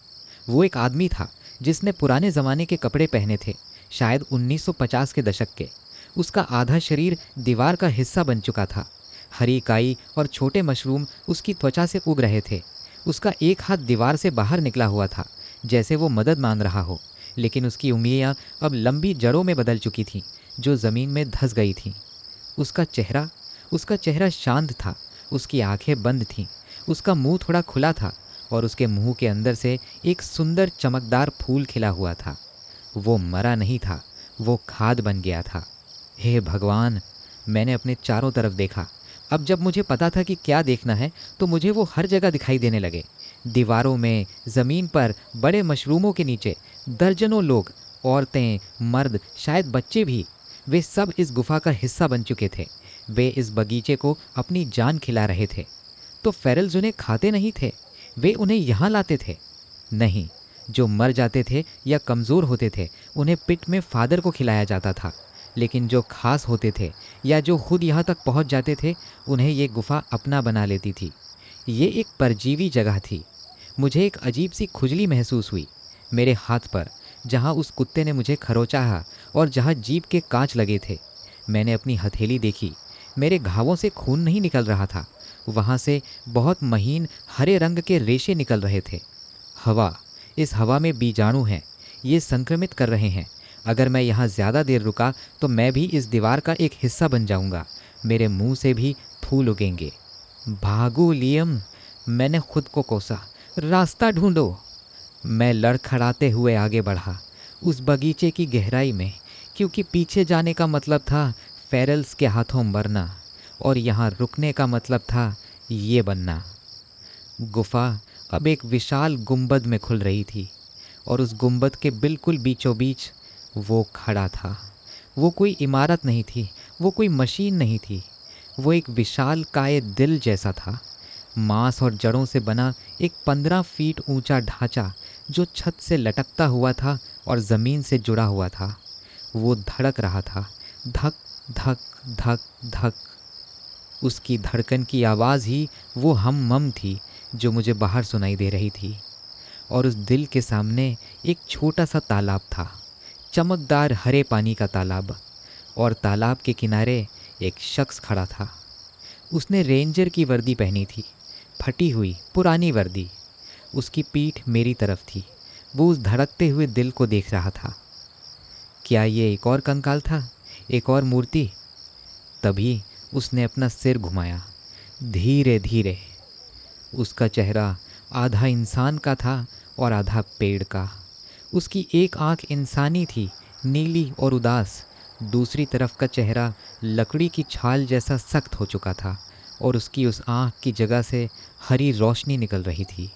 वो एक आदमी था जिसने पुराने ज़माने के कपड़े पहने थे, शायद 1950 के दशक के। उसका आधा शरीर दीवार का हिस्सा बन चुका था। हरी काई और छोटे मशरूम उसकी त्वचा से उग रहे थे। उसका एक हाथ दीवार से बाहर निकला हुआ था, जैसे वो मदद मांग रहा हो, लेकिन उसकी उंगलियां अब लंबी जड़ों में बदल चुकी थीं, जो ज़मीन में धंस गई थीं। उसका चेहरा शांत था। उसकी आंखें बंद थीं। उसका मुंह थोड़ा खुला था और उसके मुंह के अंदर से एक सुंदर चमकदार फूल खिला हुआ था। वो मरा नहीं था, वो खाद बन गया था। हे भगवान! मैंने अपने चारों तरफ देखा। अब जब मुझे पता था कि क्या देखना है, तो मुझे वो हर जगह दिखाई देने लगे। दीवारों में, ज़मीन पर, बड़े मशरूमों के नीचे। दर्जनों लोग, औरतें, मर्द, शायद बच्चे भी। वे सब इस गुफा का हिस्सा बन चुके थे। वे इस बगीचे को अपनी जान खिला रहे थे। तो फेरल्स उन्हें खाते नहीं थे, वे उन्हें यहाँ लाते थे। नहीं, जो मर जाते थे या कमज़ोर होते थे, उन्हें पिट में फादर को खिलाया जाता था। लेकिन जो खास होते थे या जो खुद यहाँ तक पहुँच जाते थे, उन्हें ये गुफा अपना बना लेती थी। ये एक परजीवी जगह थी। मुझे एक अजीब सी खुजली महसूस हुई मेरे हाथ पर, जहाँ उस कुत्ते ने मुझे खरोंचा और जहाँ जीभ के कांच लगे थे। मैंने अपनी हथेली देखी। मेरे घावों से खून नहीं निकल रहा था, वहाँ से बहुत महीन हरे रंग के रेशे निकल रहे थे। हवा, इस हवा में बीजाणु हैं, ये संक्रमित कर रहे हैं। अगर मैं यहाँ ज़्यादा देर रुका तो मैं भी इस दीवार का एक हिस्सा बन जाऊँगा, मेरे मुंह से भी फूल उगेंगे। भागो लियम, मैंने खुद को कोसा, रास्ता ढूंढो। मैं लड़खड़ाते हुए आगे बढ़ा उस बगीचे की गहराई में, क्योंकि पीछे जाने का मतलब था फेरल्स के हाथों मरना, और यहाँ रुकने का मतलब था ये बनना। गुफा अब एक विशाल गुंबद में खुल रही थी, और उस गुंबद के बिल्कुल बीचों बीच वो खड़ा था। वो कोई इमारत नहीं थी, वो कोई मशीन नहीं थी, वो एक विशाल काय दिल जैसा था। मांस और जड़ों से बना एक 15 फीट ऊंचा ढांचा जो छत से लटकता हुआ था और ज़मीन से जुड़ा हुआ था। वो धड़क रहा था, धक धक धक धक। उसकी धड़कन की आवाज़ ही वो हम मम थी जो मुझे बाहर सुनाई दे रही थी। और उस दिल के सामने एक छोटा सा तालाब था, चमकदार हरे पानी का तालाब, और तालाब के किनारे एक शख्स खड़ा था। उसने रेंजर की वर्दी पहनी थी, फटी हुई पुरानी वर्दी। उसकी पीठ मेरी तरफ थी। वो उस धड़कते हुए दिल को देख रहा था। क्या ये एक और कंकाल था, एक और मूर्ति? तभी उसने अपना सिर घुमाया, धीरे धीरे। उसका चेहरा आधा इंसान का था और आधा पेड़ का। उसकी एक आंख इंसानी थी, नीली और उदास। दूसरी तरफ का चेहरा लकड़ी की छाल जैसा सख्त हो चुका था, और उसकी उस आंख की जगह से हरी रोशनी निकल रही थी।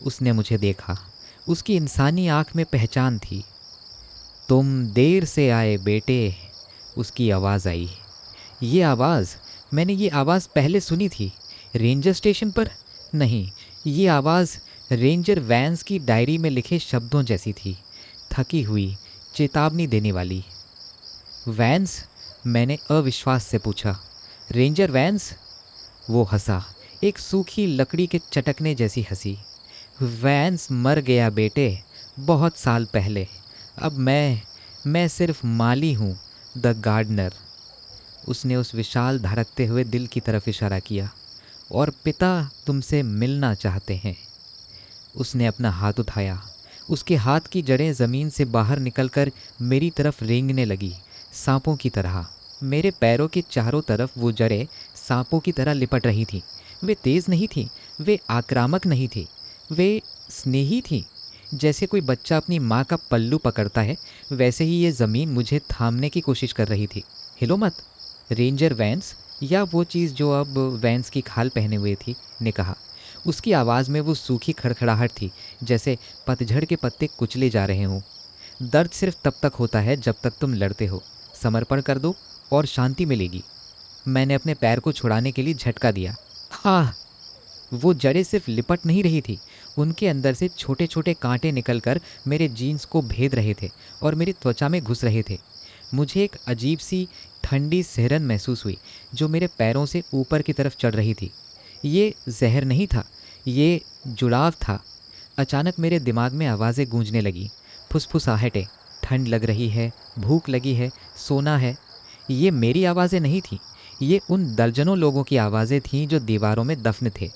उसने मुझे देखा। उसकी इंसानी आंख में पहचान थी। तुम देर से आए बेटे, उसकी आवाज़ आई। ये आवाज़, मैंने ये आवाज़ पहले सुनी थी। रेंजर स्टेशन पर नहीं, ये आवाज़ रेंजर वैंस की डायरी में लिखे शब्दों जैसी थी, थकी हुई, चेतावनी देने वाली। वैंस, मैंने अविश्वास से पूछा। Ranger Vance? वो हंसा, एक सूखी लकड़ी के चटकने जैसी हंसी। वैंस मर गया बेटे, बहुत साल पहले। अब मैं सिर्फ माली हूँ, द गार्डनर। उसने उस विशाल धड़कते हुए दिल की तरफ इशारा किया। और पिता तुमसे मिलना चाहते हैं। उसने अपना हाथ उठाया। उसके हाथ की जड़ें ज़मीन से बाहर निकलकर मेरी तरफ रेंगने लगी, सांपों की तरह। मेरे पैरों के चारों तरफ वो जड़ें सांपों की तरह लिपट रही थीं। वे तेज़ नहीं थीं, वे आक्रामक नहीं थीं, वे स्नेही थीं। जैसे कोई बच्चा अपनी माँ का पल्लू पकड़ता है, वैसे ही ये ज़मीन मुझे थामने की कोशिश कर रही थी। हिलो मत। रेंजर वैंस, या वो चीज़ जो अब वैंस की खाल पहने हुए थी, ने कहा। उसकी आवाज़ में वो सूखी खड़खड़ाहट थी, जैसे पतझड़ के पत्ते कुचले जा रहे हों। दर्द सिर्फ तब तक होता है जब तक तुम लड़ते हो। समर्पण कर दो और शांति मिलेगी। मैंने अपने पैर को छुड़ाने के लिए झटका दिया। हाँ, वो जड़ें सिर्फ लिपट नहीं रही थी, उनके अंदर से छोटे छोटे कांटे निकलकर मेरे जीन्स को भेद रहे थे और मेरी त्वचा में घुस रहे थे। मुझे एक अजीब सी ठंडी सिहरन महसूस हुई जो मेरे पैरों से ऊपर की तरफ चढ़ रही थी। ये जहर नहीं था, ये जुड़ाव था। अचानक मेरे दिमाग में आवाज़ें गूंजने लगी, फुसफुसाहटें। ठंड लग रही है, भूख लगी है, सोना है। ये मेरी आवाज़ें नहीं थीं, ये उन दर्जनों लोगों की आवाज़ें थीं जो दीवारों में दफन थे।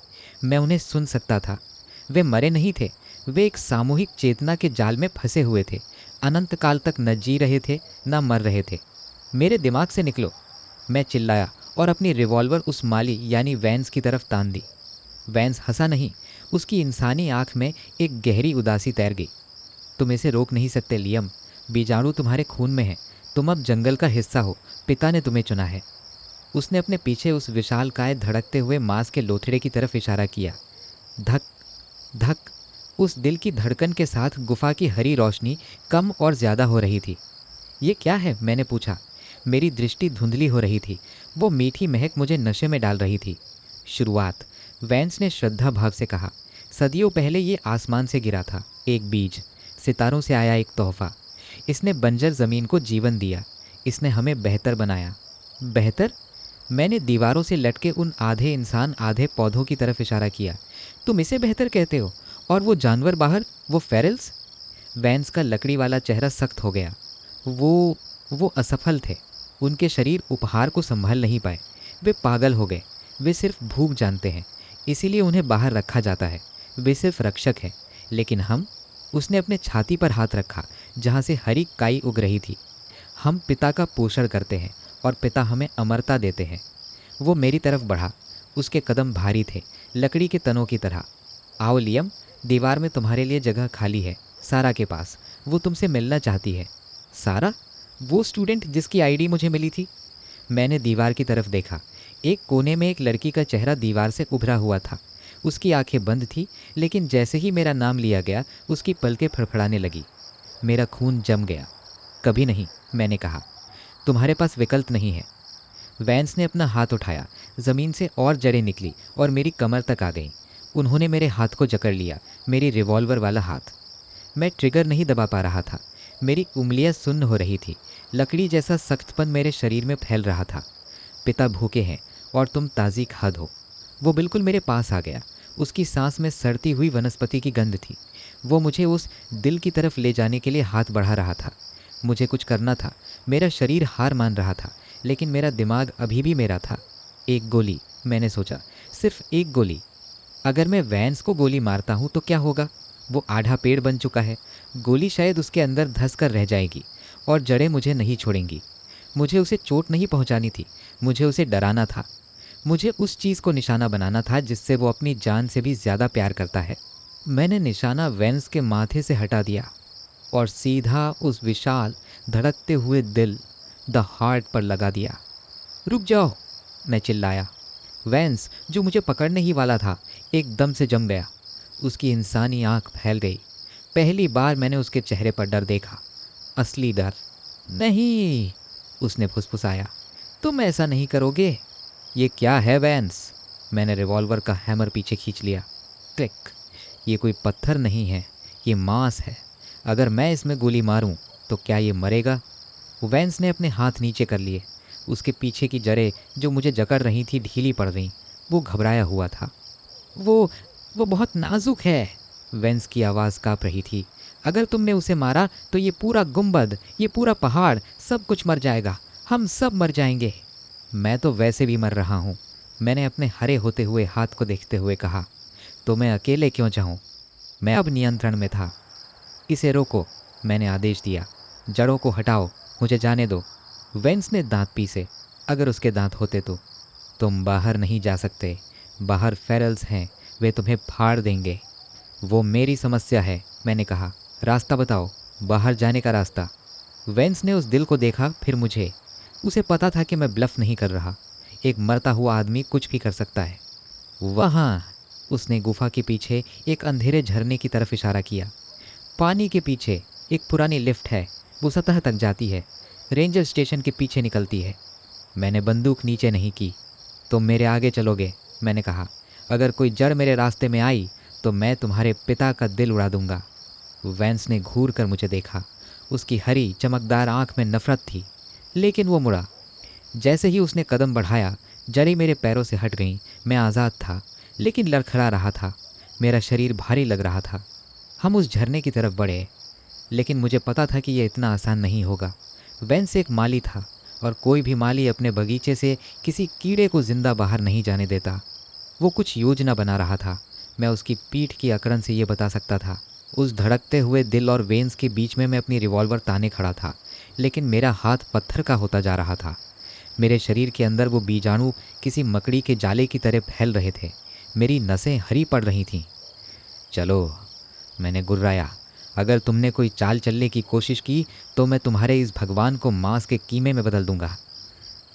मैं उन्हें सुन सकता था। वे मरे नहीं थे, वे एक सामूहिक चेतना के जाल में फंसे हुए थे। अनंत काल तक न जी रहे थे, न मर रहे थे। मेरे दिमाग से निकलो, मैं चिल्लाया और अपनी रिवॉल्वर उस माली यानी वैंस की तरफ तान दी। वैंस हंसा नहीं, उसकी इंसानी आंख में एक गहरी उदासी तैर गई। तुम इसे रोक नहीं सकते लियम, बीजाणु तुम्हारे खून में है। तुम अब जंगल का हिस्सा हो, पिता ने तुम्हें चुना है। उसने अपने पीछे उस विशालकाय धड़कते हुए मांस के लोथड़े की तरफ इशारा किया। धक धक। उस दिल की धड़कन के साथ गुफा की हरी रोशनी कम और ज़्यादा हो रही थी। ये क्या है, मैंने पूछा। मेरी दृष्टि धुंधली हो रही थी। वो मीठी महक मुझे नशे में डाल रही थी। शुरुआत, वैंस ने श्रद्धा भाव से कहा। सदियों पहले ये आसमान से गिरा था, एक बीज, सितारों से आया एक तोहफा। इसने बंजर ज़मीन को जीवन दिया। इसने हमें बेहतर बनाया। बेहतर? मैंने दीवारों से लटके उन आधे इंसान आधे पौधों की तरफ इशारा किया। तुम इसे बेहतर कहते हो? और वो जानवर बाहर, वो फेरल्स? वैंस का लकड़ी वाला चेहरा सख्त हो गया। वो असफल थे। उनके शरीर उपहार को संभाल नहीं पाए। वे पागल हो गए। वे सिर्फ भूख जानते हैं, इसीलिए उन्हें बाहर रखा जाता है। वे सिर्फ रक्षक हैं, लेकिन हम। उसने अपने छाती पर हाथ रखा जहाँ से हरी काई उग रही थी। हम पिता का पोषण करते हैं और पिता हमें अमरता देते हैं। वो मेरी तरफ बढ़ा। उसके कदम भारी थे, लकड़ी के तनों की तरह। आओ लियम, दीवार में तुम्हारे लिए जगह खाली है, सारा के पास। वो तुमसे मिलना चाहती है। सारा? वो स्टूडेंट जिसकी आईडी मुझे मिली थी? मैंने दीवार की तरफ देखा। एक कोने में एक लड़की का चेहरा दीवार से उभरा हुआ था। उसकी आंखें बंद थी, लेकिन जैसे ही मेरा नाम लिया गया उसकी पलकें फड़फड़ाने लगी। मेरा खून जम गया। कभी नहीं, मैंने कहा। तुम्हारे पास विकल्प नहीं है। वैंस ने अपना हाथ उठाया। ज़मीन से और जड़ें निकली और मेरी कमर तक आ गईं। उन्होंने मेरे हाथ को जकड़ लिया, मेरी रिवॉल्वर वाला हाथ। मैं ट्रिगर नहीं दबा पा रहा था। मेरी उंगलियां सुन्न हो रही थी। लकड़ी जैसा सख्तपन मेरे शरीर में फैल रहा था। पिता भूखे हैं और तुम ताज़ी खाद हो। वो बिल्कुल मेरे पास आ गया। उसकी सांस में सड़ती हुई वनस्पति की गंध थी। वो मुझे उस दिल की तरफ ले जाने के लिए हाथ बढ़ा रहा था। मुझे कुछ करना था। मेरा शरीर हार मान रहा था, लेकिन मेरा दिमाग अभी भी मेरा था। एक गोली, मैंने सोचा, सिर्फ एक गोली। अगर मैं वैंस को गोली मारता हूँ तो क्या होगा? वो आधा पेड़ बन चुका है। गोली शायद उसके अंदर धंस कर रह जाएगी और जड़ें मुझे नहीं छोड़ेंगी। मुझे उसे चोट नहीं पहुंचानी थी, मुझे उसे डराना था। मुझे उस चीज़ को निशाना बनाना था जिससे वो अपनी जान से भी ज़्यादा प्यार करता है। मैंने निशाना वैंस के माथे से हटा दिया और सीधा उस विशाल धड़कते हुए दिल, द हार्ट पर लगा दिया। रुक जाओ, मैं चिल्लाया। वैंस, जो मुझे पकड़ने ही वाला था, एकदम से जम गया। उसकी इंसानी आंख फैल गई। पहली बार मैंने उसके चेहरे पर डर देखा, असली डर। नहीं, उसने फुसफुसाया, तुम ऐसा नहीं करोगे। ये क्या है वैंस? मैंने रिवॉल्वर का हैमर पीछे खींच लिया। क्लिक। ये कोई पत्थर नहीं है, ये मांस है। अगर मैं इसमें गोली मारूं तो क्या ये मरेगा? वैंस ने अपने हाथ नीचे कर लिए। उसके पीछे की जड़ें जो मुझे जकड़ रही थी ढीली पड़ गईं। वो घबराया हुआ था। वो बहुत नाजुक है। वैंस की आवाज़ काँप रही थी। अगर तुमने उसे मारा तो ये पूरा गुंबद, ये पूरा पहाड़, सब कुछ मर जाएगा। हम सब मर जाएंगे। मैं तो वैसे भी मर रहा हूँ, मैंने अपने हरे होते हुए हाथ को देखते हुए कहा। तो मैं अकेले क्यों जाऊँ? मैं अब नियंत्रण में था। इसे रोको, मैंने आदेश दिया। जड़ों को हटाओ, मुझे जाने दो। वेंस ने दांत पीसे। अगर उसके दांत होते तो। तुम बाहर नहीं जा सकते। बाहर फेरल्स हैं, वे तुम्हें फाड़ देंगे। वो मेरी समस्या है, मैंने कहा। रास्ता बताओ, बाहर जाने का रास्ता। वेंस ने उस दिल को देखा, फिर मुझे। उसे पता था कि मैं ब्लफ नहीं कर रहा। एक मरता हुआ आदमी कुछ भी कर सकता है। वहाँ, उसने गुफा के पीछे एक अंधेरे झरने की तरफ इशारा किया। पानी के पीछे एक पुरानी लिफ्ट है, वो सतह तक जाती है, रेंजर स्टेशन के पीछे निकलती है। मैंने बंदूक नीचे नहीं की। तुम मेरे आगे चलोगे, मैंने कहा। अगर कोई जड़ मेरे रास्ते में आई तो मैं तुम्हारे पिता का दिल उड़ा दूंगा। वैंस ने घूर कर मुझे देखा। उसकी हरी चमकदार आंख में नफरत थी, लेकिन वो मुड़ा। जैसे ही उसने कदम बढ़ाया, जड़ें मेरे पैरों से हट गईं। मैं आज़ाद था, लेकिन लड़खड़ा रहा था। मेरा शरीर भारी लग रहा था। हम उस झरने की तरफ बढ़े, लेकिन मुझे पता था कि यह इतना आसान नहीं होगा। वेंस एक माली था, और कोई भी माली अपने बगीचे से किसी कीड़े को जिंदा बाहर नहीं जाने देता। वो कुछ योजना बना रहा था। मैं उसकी पीठ की अकड़न से ये बता सकता था। उस धड़कते हुए दिल और वेंस के बीच में मैं अपनी रिवॉल्वर ताने खड़ा था, लेकिन मेरा हाथ पत्थर का होता जा रहा था। मेरे शरीर के अंदर वो बीजाणु किसी मकड़ी के जाले की तरह फैल रहे थे। मेरी नसें हरी पड़ रही थीं। चलो, मैंने गुर्राया। अगर तुमने कोई चाल चलने की कोशिश की तो मैं तुम्हारे इस भगवान को मांस के कीमे में बदल दूंगा।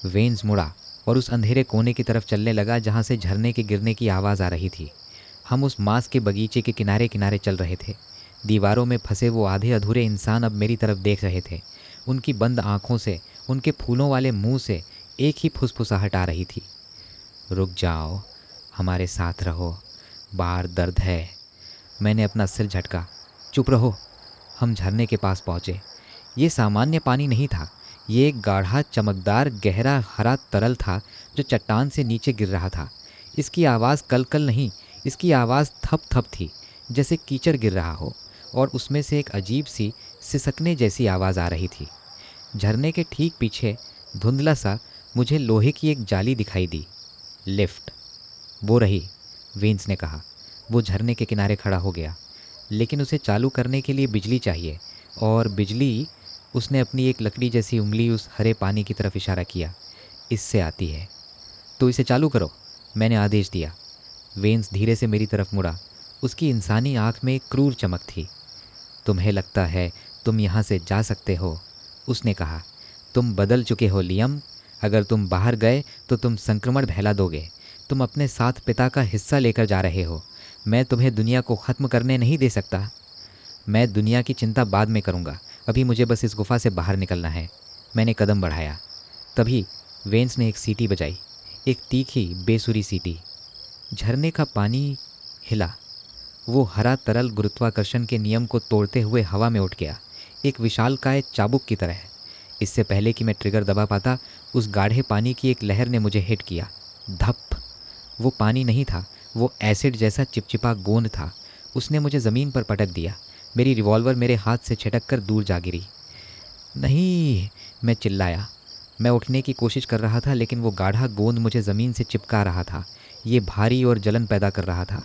वेंस मुड़ा और उस अंधेरे कोने की तरफ चलने लगा जहाँ से झरने के गिरने की आवाज़ आ रही थी। हम उस मांस के बगीचे के किनारे किनारे चल रहे थे। दीवारों में फंसे वो आधे अधूरे इंसान अब मेरी तरफ देख रहे थे। उनकी बंद आँखों से, उनके फूलों वाले मुंह से एक ही फुसफुसाहट आ रही थी। रुक जाओ, हमारे साथ रहो, बाहर दर्द है। मैंने अपना सिर झटका। चुप रहो। हम झरने के पास पहुँचे। ये सामान्य पानी नहीं था, ये एक गाढ़ा चमकदार गहरा हरा तरल था जो चट्टान से नीचे गिर रहा था। इसकी आवाज़ कल नहीं, इसकी आवाज़ थप थप थी, जैसे कीचड़ गिर रहा हो, और उसमें से एक अजीब सी सिसकने जैसी आवाज़ आ रही थी। झरने के ठीक पीछे धुंधला सा मुझे लोहे की एक जाली दिखाई दी। लिफ्ट। वो रही, वेंस ने कहा। वो झरने के किनारे खड़ा हो गया, लेकिन उसे चालू करने के लिए बिजली चाहिए, और बिजली, उसने अपनी एक लकड़ी जैसी उंगली उस हरे पानी की तरफ इशारा किया, इससे आती है। तो इसे चालू करो, मैंने आदेश दिया। वेंस धीरे से मेरी तरफ मुड़ा। उसकी इंसानी आंख में एक क्रूर चमक थी। तुम्हें लगता है तुम यहाँ से जा सकते हो, उसने कहा। तुम बदल चुके हो लियम। अगर तुम बाहर गए तो तुम संक्रमण फैला दोगे। तुम अपने साथ पिता का हिस्सा लेकर जा रहे हो। मैं तुम्हें दुनिया को ख़त्म करने नहीं दे सकता। मैं दुनिया की चिंता बाद में करूँगा, अभी मुझे बस इस गुफा से बाहर निकलना है। मैंने कदम बढ़ाया। तभी वेंस ने एक सीटी बजाई, एक तीखी बेसुरी सीटी। झरने का पानी हिला। वो हरा तरल गुरुत्वाकर्षण के नियम को तोड़ते हुए हवा में उठ गया, एक विशालकाय चाबुक की तरह। इससे पहले कि मैं ट्रिगर दबा पाता, उस गाढ़े पानी की एक लहर ने मुझे हिट किया। धप। वो पानी नहीं था, वो एसिड जैसा चिपचिपा गोंद था। उसने मुझे ज़मीन पर पटक दिया। मेरी रिवॉल्वर मेरे हाथ से छिटक कर दूर जा गिरी। नहीं, मैं चिल्लाया। मैं उठने की कोशिश कर रहा था, लेकिन वो गाढ़ा गोंद मुझे ज़मीन से चिपका रहा था। ये भारी और जलन पैदा कर रहा था।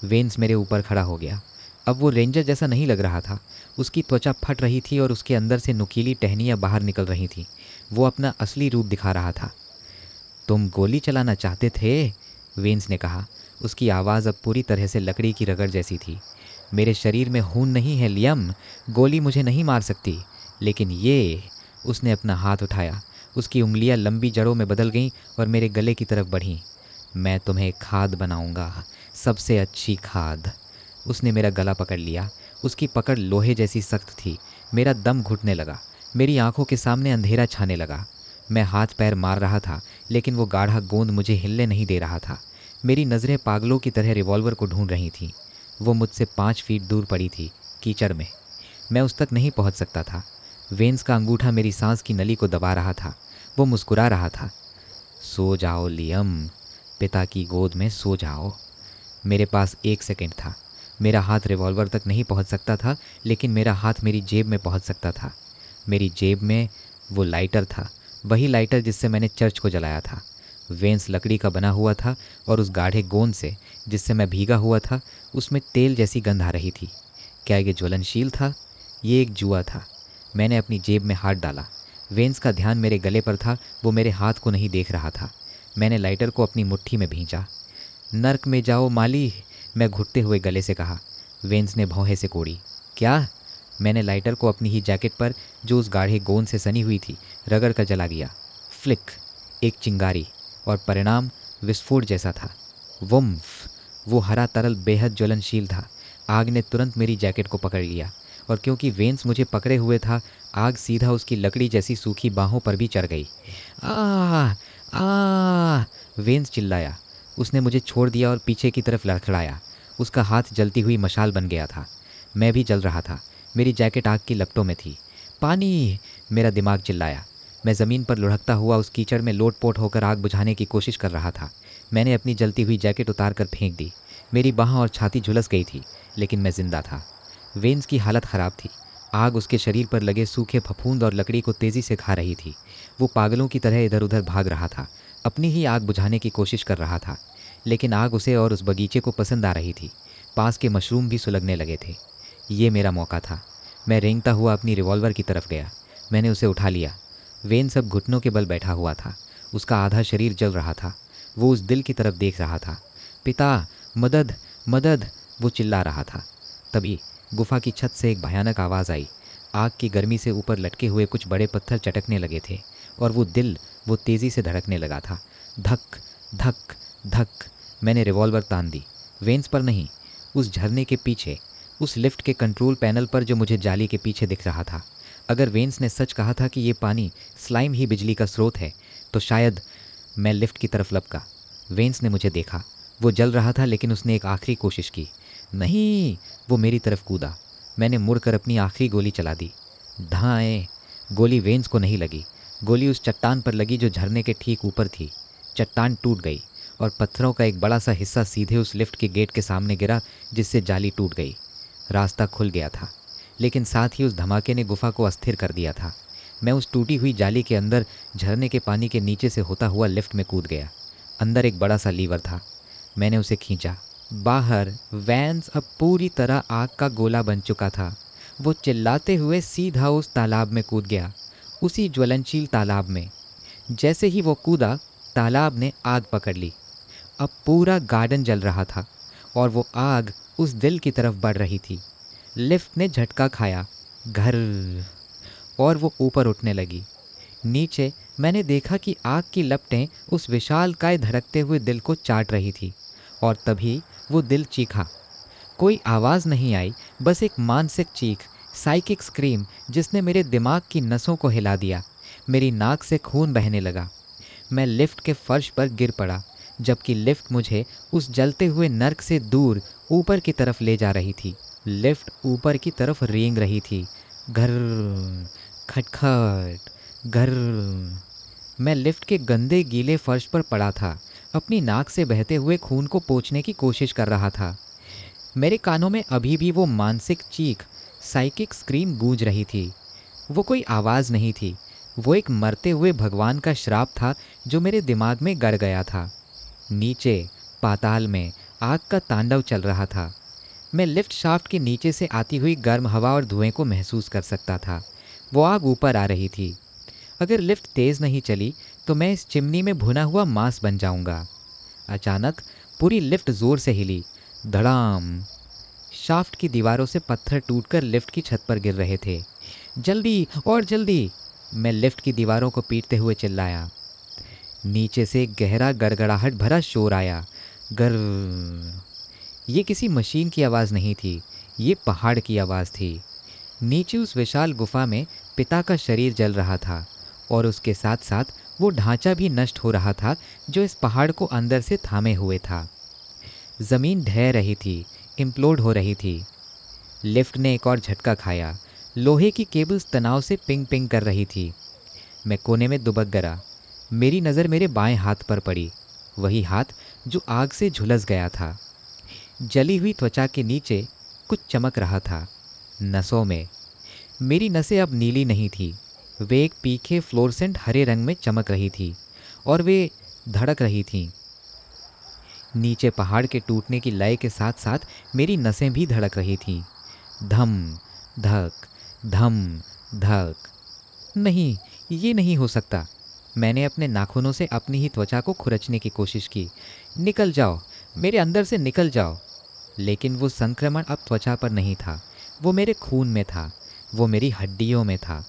वेंस मेरे ऊपर खड़ा हो गया। अब वो रेंजर जैसा नहीं लग रहा था। उसकी त्वचा फट रही थी और उसके अंदर से नुकीली टहनियाँ बाहर निकल रही थीं। वो अपना असली रूप दिखा रहा था। तुम गोली चलाना चाहते थे, वेंस ने कहा। उसकी आवाज़ अब पूरी तरह से लकड़ी की रगड़ जैसी थी। मेरे शरीर में खून नहीं है लियम, गोली मुझे नहीं मार सकती, लेकिन ये। उसने अपना हाथ उठाया। उसकी उंगलियां लंबी जड़ों में बदल गईं और मेरे गले की तरफ बढ़ीं। मैं तुम्हें खाद बनाऊंगा, सबसे अच्छी खाद। उसने मेरा गला पकड़ लिया। उसकी पकड़ लोहे जैसी सख्त थी। मेरा दम घुटने लगा। मेरी आंखों के सामने अंधेरा छाने लगा। मैं हाथ पैर मार रहा था, लेकिन वो गाढ़ा गोंद मुझे हिलने नहीं दे रहा था। मेरी नज़रें पागलों की तरह रिवॉल्वर को ढूंढ रही थीं। वो मुझसे 5 फीट दूर पड़ी थी, कीचड़ में। मैं उस तक नहीं पहुंच सकता था। वेंस का अंगूठा मेरी सांस की नली को दबा रहा था। वो मुस्कुरा रहा था। सो जाओ लियम, पिता की गोद में सो जाओ। मेरे पास 1 सेकंड था। मेरा हाथ रिवॉल्वर तक नहीं पहुंच सकता था, लेकिन मेरा हाथ मेरी जेब में पहुंच सकता था। मेरी जेब में वो लाइटर था, वही लाइटर जिससे मैंने चर्च को जलाया था। वेंस लकड़ी का बना हुआ था, और उस गाढ़े गोंद से जिससे मैं भीगा हुआ था, उसमें तेल जैसी गंध आ रही थी। क्या ये ज्वलनशील था? ये एक जुआ था। मैंने अपनी जेब में हाथ डाला। वेंस का ध्यान मेरे गले पर था। वो मेरे हाथ को नहीं देख रहा था। मैंने लाइटर को अपनी मुट्ठी में भींचा। नर्क में जाओ माली, मैं घुटते हुए गले से कहा। वेंस ने भौहें से कोड़ी। क्या? मैंने लाइटर को अपनी ही जैकेट पर, जो उस गाढ़े गोंद से सनी हुई थी, रगड़ कर जला गया। फ्लिक, एक चिंगारी, और परिणाम विस्फोट जैसा था। वुम्फ। वो हरा तरल बेहद ज्वलनशील था। आग ने तुरंत मेरी जैकेट को पकड़ लिया, और क्योंकि वेंस मुझे पकड़े हुए था, आग सीधा उसकी लकड़ी जैसी सूखी बाहों पर भी चढ़ गई। आ आ वेंस चिल्लाया। उसने मुझे छोड़ दिया और पीछे की तरफ लड़खड़ाया। उसका हाथ जलती हुई मशाल बन गया था। मैं भी जल रहा था। मेरी जैकेट आग की लपटों में थी। पानी, मेरा दिमाग चिल्लाया। मैं ज़मीन पर लुढ़कता हुआ उस कीचड़ में लोटपोट होकर आग बुझाने की कोशिश कर रहा था। मैंने अपनी जलती हुई जैकेट उतार कर फेंक दी। मेरी बाह और छाती झुलस गई थी, लेकिन मैं जिंदा था। वेंस की हालत ख़राब थी। आग उसके शरीर पर लगे सूखे फफूंद और लकड़ी को तेज़ी से खा रही थी। वो पागलों की तरह इधर उधर भाग रहा था, अपनी ही आग बुझाने की कोशिश कर रहा था, लेकिन आग उसे और उस बगीचे को पसंद आ रही थी। पास के मशरूम भी सुलगने लगे थे। ये मेरा मौका था। मैं रेंगता हुआ अपनी रिवॉल्वर की तरफ गया। मैंने उसे उठा लिया। वेंस अब घुटनों के बल बैठा हुआ था। उसका आधा शरीर जल रहा था। वो उस दिल की तरफ देख रहा था। पिता, मदद, मदद, वो चिल्ला रहा था। तभी गुफा की छत से एक भयानक आवाज़ आई। आग की गर्मी से ऊपर लटके हुए कुछ बड़े पत्थर चटकने लगे थे, और वो तेज़ी से धड़कने लगा था। धक धक धक। मैंने रिवॉल्वर तान दी। वेंस पर नहीं, उस झरने के पीछे, उस लिफ्ट के कंट्रोल पैनल पर जो मुझे जाली के पीछे दिख रहा था। अगर वेंस ने सच कहा था कि ये पानी, स्लाइम ही बिजली का स्रोत है, तो शायद। मैं लिफ्ट की तरफ लपका। वेंस ने मुझे देखा। वो जल रहा था, लेकिन उसने एक आखिरी कोशिश की। नहीं, वो मेरी तरफ कूदा। मैंने मुड़कर अपनी आखिरी गोली चला दी। धाएँ। गोली वेंस को नहीं लगी। गोली उस चट्टान पर लगी जो झरने के ठीक ऊपर थी। चट्टान टूट गई, और पत्थरों का एक बड़ा सा हिस्सा सीधे उस लिफ्ट के गेट के सामने गिरा, जिससे जाली टूट गई। रास्ता खुल गया था, लेकिन साथ ही उस धमाके ने गुफा को अस्थिर कर दिया था। मैं उस टूटी हुई जाली के अंदर झरने के पानी के नीचे से होता हुआ लिफ्ट में कूद गया। अंदर एक बड़ा सा लीवर था। मैंने उसे खींचा। बाहर वैन्स अब पूरी तरह आग का गोला बन चुका था। वो चिल्लाते हुए सीधा उस तालाब में कूद गया, उसी ज्वलनशील तालाब में। जैसे ही वो कूदा, तालाब ने आग पकड़ ली। अब पूरा गार्डन जल रहा था और वो आग उस दिल की तरफ बढ़ रही थी। लिफ्ट ने झटका खाया, घर, और वो ऊपर उठने लगी। नीचे मैंने देखा कि आग की लपटें उस विशालकाय धड़कते हुए दिल को चाट रही थी। और तभी वो दिल चीखा। कोई आवाज़ नहीं आई, बस एक मानसिक चीख, साइकिक स्क्रीम, जिसने मेरे दिमाग की नसों को हिला दिया। मेरी नाक से खून बहने लगा। मैं लिफ्ट के फर्श पर गिर पड़ा, जबकि लिफ्ट मुझे उस जलते हुए नर्क से दूर ऊपर की तरफ ले जा रही थी। लिफ्ट ऊपर की तरफ रेंग रही थी। घर, खटखट, घर। मैं लिफ्ट के गंदे गीले फर्श पर पड़ा था, अपनी नाक से बहते हुए खून को पोंछने की कोशिश कर रहा था। मेरे कानों में अभी भी वो मानसिक चीख, साइकिक स्क्रीम गूंज रही थी। वो कोई आवाज़ नहीं थी, वो एक मरते हुए भगवान का श्राप था जो मेरे दिमाग में गड़ गया था। नीचे पाताल में आग का तांडव चल रहा था। मैं लिफ्ट शाफ्ट के नीचे से आती हुई गर्म हवा और धुएं को महसूस कर सकता था। वो आग ऊपर आ रही थी। अगर लिफ्ट तेज़ नहीं चली तो मैं इस चिमनी में भुना हुआ मांस बन जाऊंगा। अचानक पूरी लिफ्ट ज़ोर से हिली। धड़ाम! शाफ्ट की दीवारों से पत्थर टूटकर लिफ्ट की छत पर गिर रहे थे। जल्दी और जल्दी! मैं लिफ्ट की दीवारों को पीटते हुए चिल्लाया। नीचे से एक गहरा गड़गड़ाहट भरा शोर आया। गर। ये किसी मशीन की आवाज़ नहीं थी, ये पहाड़ की आवाज़ थी। नीचे उस विशाल गुफा में पिता का शरीर जल रहा था और उसके साथ साथ वो ढांचा भी नष्ट हो रहा था जो इस पहाड़ को अंदर से थामे हुए था। ज़मीन ढह रही थी, इम्प्लोड हो रही थी। लिफ्ट ने एक और झटका खाया। लोहे की केबल्स तनाव से पिंग पिंग कर रही थी। मैं कोने में दुबक गया। मेरी नज़र मेरे बाएं हाथ पर पड़ी, वही हाथ जो आग से झुलस गया था। जली हुई त्वचा के नीचे कुछ चमक रहा था, नसों में। मेरी नसें अब नीली नहीं थी, वे एक पीखे फ्लोरसेंट हरे रंग में चमक रही थी और वे धड़क रही थीं। नीचे पहाड़ के टूटने की लय के साथ साथ मेरी नसें भी धड़क रही थीं। धम धक, धम धक। नहीं, ये नहीं हो सकता। मैंने अपने नाखूनों से अपनी ही त्वचा को खुरचने की कोशिश की। निकल जाओ, मेरे अंदर से निकल जाओ। लेकिन वो संक्रमण अब त्वचा पर नहीं था, वो मेरे खून में था, वो मेरी हड्डियों में था।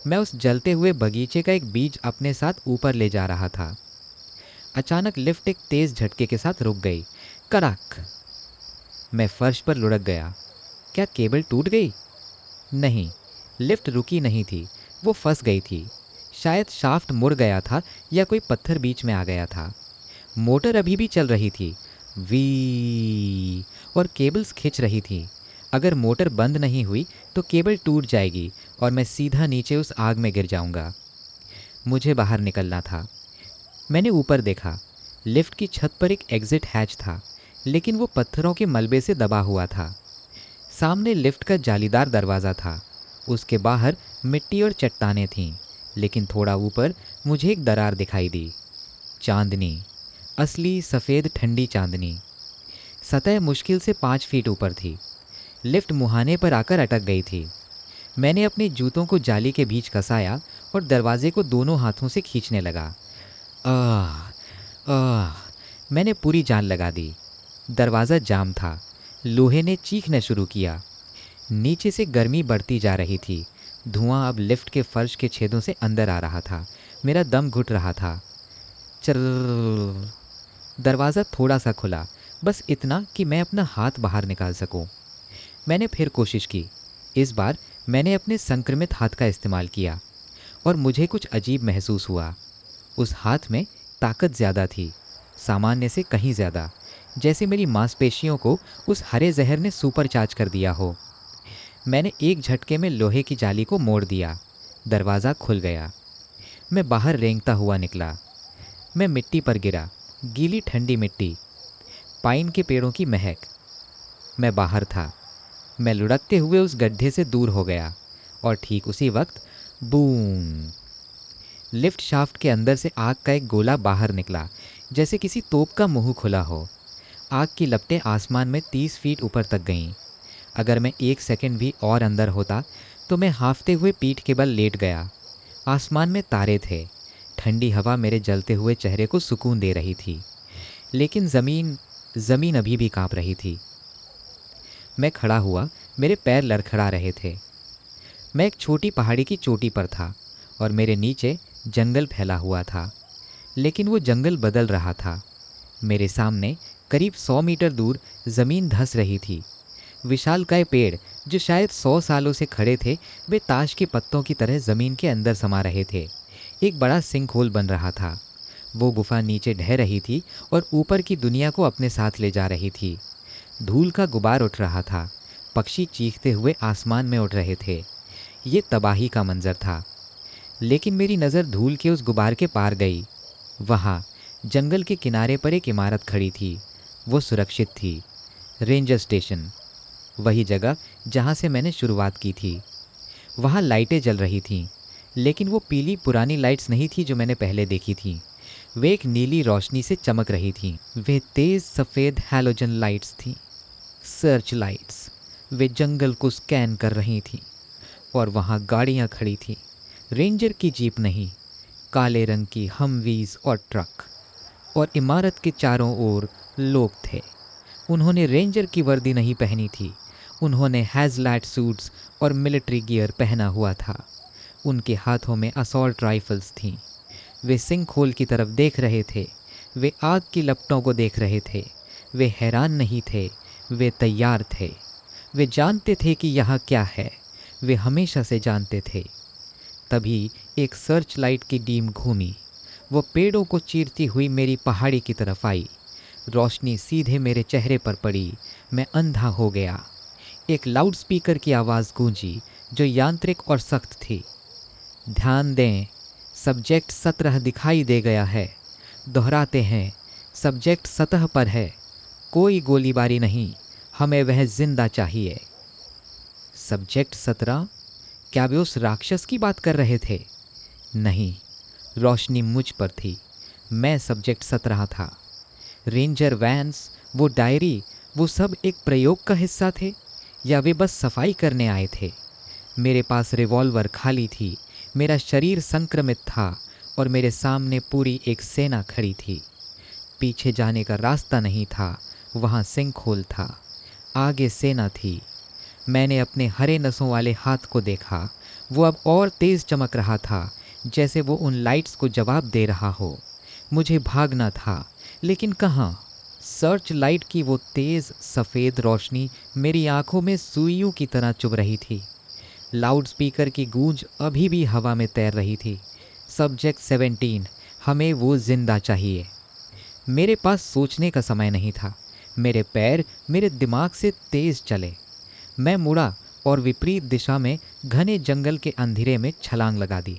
मैं उस जलते हुए बगीचे का एक बीज अपने साथ ऊपर ले जा रहा था। अचानक लिफ्ट एक तेज़ झटके के साथ रुक गई। कराक! मैं फर्श पर लुढ़क गया। क्या केबल टूट गई? नहीं, लिफ्ट रुकी नहीं थी, वो फंस गई थी। शायद शाफ्ट मुड़ गया था या कोई पत्थर बीच में आ गया था। मोटर अभी भी चल रही थी, वी, और केबल्स खिंच रही थी। अगर मोटर बंद नहीं हुई तो केबल टूट जाएगी और मैं सीधा नीचे उस आग में गिर जाऊंगा। मुझे बाहर निकलना था। मैंने ऊपर देखा। लिफ्ट की छत पर एक एग्जिट हैच था, लेकिन वो पत्थरों के मलबे से दबा हुआ था। सामने लिफ्ट का जालीदार दरवाज़ा था। उसके बाहर मिट्टी और चट्टानें थीं, लेकिन थोड़ा ऊपर मुझे एक दरार दिखाई दी। चांदनी, असली सफ़ेद ठंडी चांदनी। सतह मुश्किल से 5 फीट ऊपर थी। लिफ्ट मुहाने पर आकर अटक गई थी। मैंने अपने जूतों को जाली के बीच कसाया और दरवाजे को दोनों हाथों से खींचने लगा। आह आह, मैंने पूरी जान लगा दी। दरवाज़ा जाम था। लोहे ने चीखना शुरू किया। नीचे से गर्मी बढ़ती जा रही थी। धुआं अब लिफ्ट के फर्श के छेदों से अंदर आ रहा था। मेरा दम घुट रहा था। चर। दरवाज़ा थोड़ा सा खुला, बस इतना कि मैं अपना हाथ बाहर निकाल सकूं। मैंने फिर कोशिश की। इस बार मैंने अपने संक्रमित हाथ का इस्तेमाल किया और मुझे कुछ अजीब महसूस हुआ। उस हाथ में ताकत ज़्यादा थी, सामान्य से कहीं ज़्यादा, जैसे मेरी मांसपेशियों को उस हरे जहर ने सुपर चार्ज कर दिया हो। मैंने एक झटके में लोहे की जाली को मोड़ दिया। दरवाज़ा खुल गया। मैं बाहर रेंगता हुआ निकला। मैं मिट्टी पर गिरा, गीली ठंडी मिट्टी, पाइन के पेड़ों की महक। मैं बाहर था। मैं लुढ़कते हुए उस गड्ढे से दूर हो गया और ठीक उसी वक्त बूम! लिफ्ट शाफ्ट के अंदर से आग का एक गोला बाहर निकला, जैसे किसी तोप का मुंह खुला हो। आग की लपटें आसमान में 30 फीट ऊपर तक गईं। अगर मैं 1 सेकंड भी और अंदर होता तो मैं हांफते हुए पीठ के बल लेट गया। आसमान में तारे थे। ठंडी हवा मेरे जलते हुए चेहरे को सुकून दे रही थी, लेकिन ज़मीन अभी भी कांप रही थी। मैं खड़ा हुआ, मेरे पैर लड़खड़ा रहे थे। मैं एक छोटी पहाड़ी की चोटी पर था और मेरे नीचे जंगल फैला हुआ था, लेकिन वो जंगल बदल रहा था। मेरे सामने करीब 100 मीटर दूर ज़मीन धंस रही थी। विशालकाय पेड़ जो शायद 100 सालों से खड़े थे, वे ताश के पत्तों की तरह ज़मीन के अंदर समा रहे थे। एक बड़ा सिंक होल बन रहा था। वो गुफा नीचे ढह रही थी और ऊपर की दुनिया को अपने साथ ले जा रही थी। धूल का गुबार उठ रहा था। पक्षी चीखते हुए आसमान में उड़ रहे थे। ये तबाही का मंजर था। लेकिन मेरी नज़र धूल के उस गुबार के पार गई। वहाँ जंगल के किनारे पर एक इमारत खड़ी थी। वो सुरक्षित थी। रेंजर स्टेशन, वही जगह जहाँ से मैंने शुरुआत की थी। वहाँ लाइटें जल रही थीं, लेकिन वो पीली पुरानी लाइट्स नहीं थी जो मैंने पहले देखी थी। वे एक नीली रोशनी से चमक रही थीं। वे तेज़ सफ़ेद हैलोजन लाइट्स थीं, सर्च लाइट्स। वे जंगल को स्कैन कर रही थीं। और वहाँ गाड़ियाँ खड़ी थीं। रेंजर की जीप नहीं, काले रंग की हमवीज़ और ट्रक। और इमारत के चारों ओर लोग थे। उन्होंने रेंजर की वर्दी नहीं पहनी थी। उन्होंने हैज़लैट सूट्स और मिलिट्री गियर पहना हुआ था। उनके हाथों में असॉल्ट राइफल्स थीं। वे सिंक होल की तरफ देख रहे थे। वे आग की लपटों को देख रहे थे। वे हैरान नहीं थे, वे तैयार थे। वे जानते थे कि यहाँ क्या है। वे हमेशा से जानते थे। तभी एक सर्च लाइट की डीम घूमी। वो पेड़ों को चीरती हुई मेरी पहाड़ी की तरफ आई। रोशनी सीधे मेरे चेहरे पर पड़ी। मैं अंधा हो गया। एक लाउडस्पीकर की आवाज़ गूंजी जो यांत्रिक और सख्त थी। ध्यान दें, सब्जेक्ट 17 दिखाई दे गया है। दोहराते हैं, सब्जेक्ट सतह पर है। कोई गोलीबारी नहीं, हमें वह जिंदा चाहिए। सब्जेक्ट 17? क्या वे उस राक्षस की बात कर रहे थे? नहीं, रोशनी मुझ पर थी। मैं सब्जेक्ट 17 था। रेंजर वैन्स, वो डायरी, वो सब एक प्रयोग का हिस्सा थे, या वे बस सफाई करने आए थे? मेरे पास रिवॉल्वर खाली थी। मेरा शरीर संक्रमित था और मेरे सामने पूरी एक सेना खड़ी थी। पीछे जाने का रास्ता नहीं था। वहाँ सिंक होल था, आगे सेना थी। मैंने अपने हरे नसों वाले हाथ को देखा। वो अब और तेज़ चमक रहा था, जैसे वो उन लाइट्स को जवाब दे रहा हो। मुझे भागना था, लेकिन कहाँ? सर्च लाइट की वो तेज़ सफ़ेद रोशनी मेरी आंखों में सुइयों की तरह चुभ रही थी। लाउडस्पीकर की गूंज अभी भी हवा में तैर रही थी। सब्जेक्ट 17, हमें वो जिंदा चाहिए। मेरे पास सोचने का समय नहीं था। मेरे पैर मेरे दिमाग से तेज़ चले। मैं मुड़ा और विपरीत दिशा में घने जंगल के अंधेरे में छलांग लगा दी।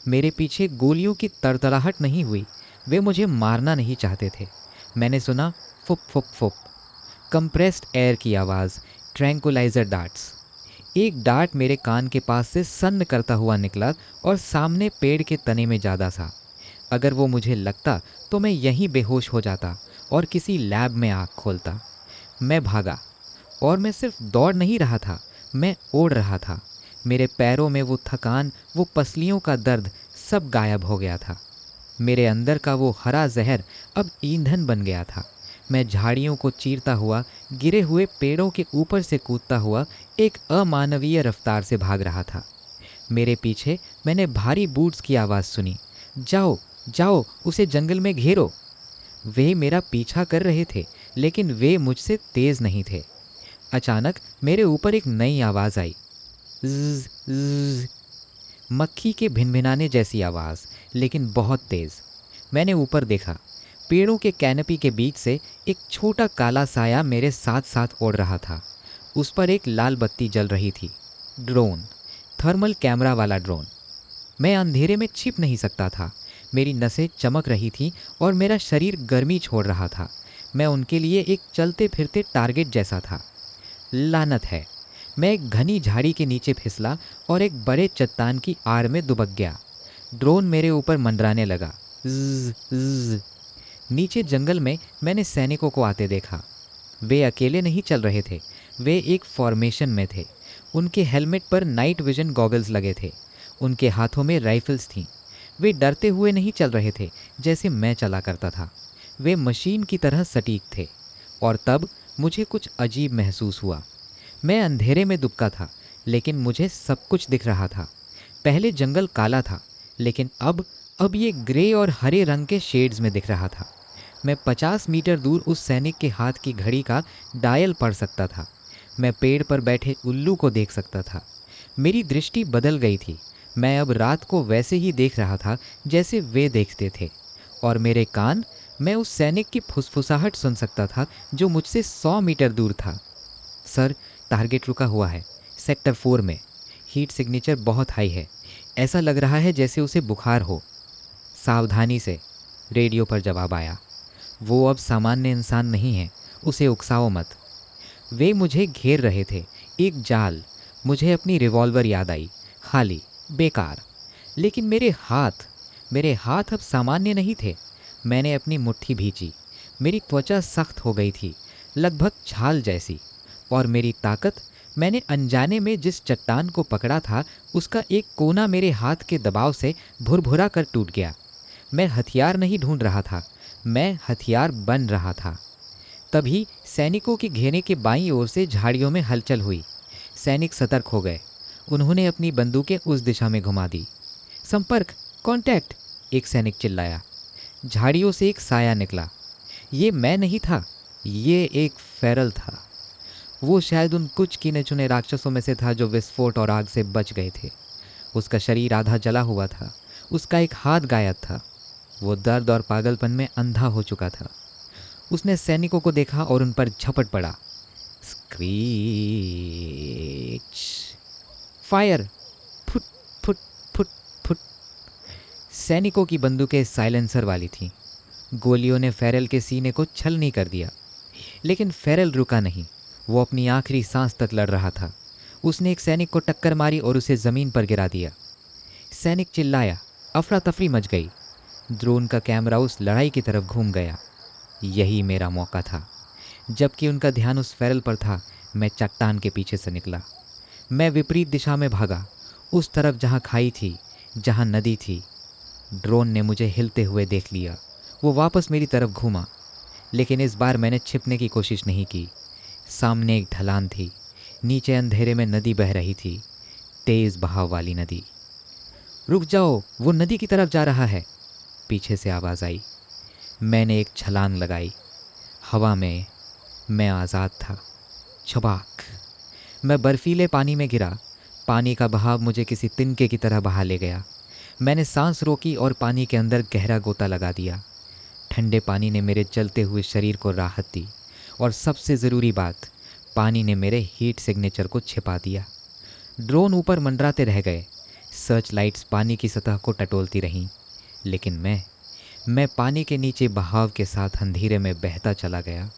मेरे पीछे गोलियों की तड़तड़ाहट नहीं हुई। वे मुझे मारना नहीं चाहते थे। मैंने सुना फुप फुप फुप, कंप्रेस्ड एयर की आवाज़, ट्रैंकुलाइजर डार्ट्स। एक डार्ट मेरे कान के पास से सन्न करता हुआ निकला और सामने पेड़ के तने में ज़्यादा सा। अगर वो मुझे लगता तो मैं यहीं बेहोश हो जाता और किसी लैब में आँख खोलता। मैं भागा, और मैं सिर्फ दौड़ नहीं रहा था, मैं ओढ़ रहा था। मेरे पैरों में वो थकान, वो पसलियों का दर्द, सब गायब हो गया था। मेरे अंदर का वो हरा जहर अब ईंधन बन गया था। मैं झाड़ियों को चीरता हुआ, गिरे हुए पेड़ों के ऊपर से कूदता हुआ एक अमानवीय रफ्तार से भाग रहा था। मेरे पीछे मैंने भारी बूट्स की आवाज़ सुनी। जाओ जाओ, उसे जंगल में घेरो। वे मेरा पीछा कर रहे थे, लेकिन वे मुझसे तेज़ नहीं थे। अचानक मेरे ऊपर एक नई आवाज़ आई। ज़्ज़ ज़्ज़, मक्खी के भिनभिनाने जैसी आवाज़, लेकिन बहुत तेज़। मैंने ऊपर देखा। पेड़ों के कैनपी के बीच से एक छोटा काला साया मेरे साथ साथ उड़ रहा था। उस पर एक लाल बत्ती जल रही थी। ड्रोन, थर्मल कैमरा वाला ड्रोन। मैं अंधेरे में छिप नहीं सकता था। मेरी नसें चमक रही थीं और मेरा शरीर गर्मी छोड़ रहा था। मैं उनके लिए एक चलते फिरते टारगेट जैसा था। लानत है, मैं एक घनी झाड़ी के नीचे फिसला और एक बड़े चट्टान की आड़ में दुबक गया। ड्रोन मेरे ऊपर मंडराने लगा। ज़्ज़ ज़्ज़। नीचे जंगल में मैंने सैनिकों को आते देखा। वे अकेले नहीं चल रहे थे, वे एक फॉर्मेशन में थे। उनके हेलमेट पर नाइट विजन गॉगल्स लगे थे, उनके हाथों में राइफल्स थीं। वे डरते हुए नहीं चल रहे थे जैसे मैं चला करता था, वे मशीन की तरह सटीक थे। और तब मुझे कुछ अजीब महसूस हुआ। मैं अंधेरे में दुबका था, लेकिन मुझे सब कुछ दिख रहा था। पहले जंगल काला था, लेकिन अब ये ग्रे और हरे रंग के शेड्स में दिख रहा था। मैं 50 मीटर दूर उस सैनिक के हाथ की घड़ी का डायल पढ़ सकता था। मैं पेड़ पर बैठे उल्लू को देख सकता था। मेरी दृष्टि बदल गई थी। मैं अब रात को वैसे ही देख रहा था जैसे वे देखते थे। और मेरे कान, मैं उस सैनिक की फुसफुसाहट सुन सकता था जो मुझसे 100 मीटर दूर था। सर, टारगेट रुका हुआ है, सेक्टर 4 में। हीट सिग्नेचर बहुत हाई है, ऐसा लग रहा है जैसे उसे बुखार हो। सावधानी से, रेडियो पर जवाब आया। वो अब सामान्य इंसान नहीं है, उसे उकसाओ मत। वे मुझे घेर रहे थे, एक जाल। मुझे अपनी रिवॉल्वर याद आई, खाली, बेकार। लेकिन मेरे हाथ अब सामान्य नहीं थे। मैंने अपनी मुट्ठी भींची। मेरी त्वचा सख्त हो गई थी, लगभग छाल जैसी। और मेरी ताकत, मैंने अनजाने में जिस चट्टान को पकड़ा था उसका एक कोना मेरे हाथ के दबाव से भुरभुरा कर टूट गया। मैं हथियार नहीं ढूंढ रहा था, मैं हथियार बन रहा था। तभी सैनिकों के घेरे के बाईं ओर से झाड़ियों में हलचल हुई। सैनिक सतर्क हो गए। उन्होंने अपनी बंदूकें उस दिशा में घुमा दी। संपर्क, कांटेक्ट, एक सैनिक चिल्लाया। झाड़ियों से एक साया निकला। ये मैं नहीं था, ये एक फेरल था। वो शायद उन कुछ गिने चुने राक्षसों में से था जो विस्फोट और आग से बच गए थे। उसका शरीर आधा जला हुआ था, उसका एक हाथ गायब था। वो दर्द और पागलपन में अंधा हो चुका था। उसने सैनिकों को देखा और उन पर झपट पड़ा। Screech, fire, foot foot foot foot. सैनिकों की बंदूकें साइलेंसर वाली थीं। गोलियों ने फेरल के सीने को छलनी कर दिया, लेकिन फेरल रुका नहीं। वो अपनी आखिरी सांस तक लड़ रहा था। उसने एक सैनिक को टक्कर मारी और उसे जमीन पर गिरा दिया। सैनिक चिल्लाया, अफरा तफरी मच गई। ड्रोन का कैमरा उस लड़ाई की तरफ घूम गया। यही मेरा मौका था। जबकि उनका ध्यान उस फेरल पर था, मैं चट्टान के पीछे से निकला। मैं विपरीत दिशा में भागा, उस तरफ जहाँ खाई थी, जहाँ नदी थी। ड्रोन ने मुझे हिलते हुए देख लिया। वो वापस मेरी तरफ घूमा, लेकिन इस बार मैंने छिपने की कोशिश नहीं की। सामने एक ढलान थी, नीचे अंधेरे में नदी बह रही थी, तेज बहाव वाली नदी। रुक जाओ, वो नदी की तरफ जा रहा है, पीछे से आवाज़ आई। मैंने एक छलांग लगाई। हवा में मैं आज़ाद था। छबाक, मैं बर्फीले पानी में गिरा। पानी का बहाव मुझे किसी तिनके की तरह बहा ले गया। मैंने सांस रोकी और पानी के अंदर गहरा गोता लगा दिया। ठंडे पानी ने मेरे जलते हुए शरीर को राहत दी, और सबसे ज़रूरी बात, पानी ने मेरे हीट सिग्नेचर को छिपा दिया। ड्रोन ऊपर मंडराते रह गए। सर्च लाइट्स पानी की सतह को टटोलती रहीं, लेकिन मैं पानी के नीचे बहाव के साथ अंधेरे में बहता चला गया।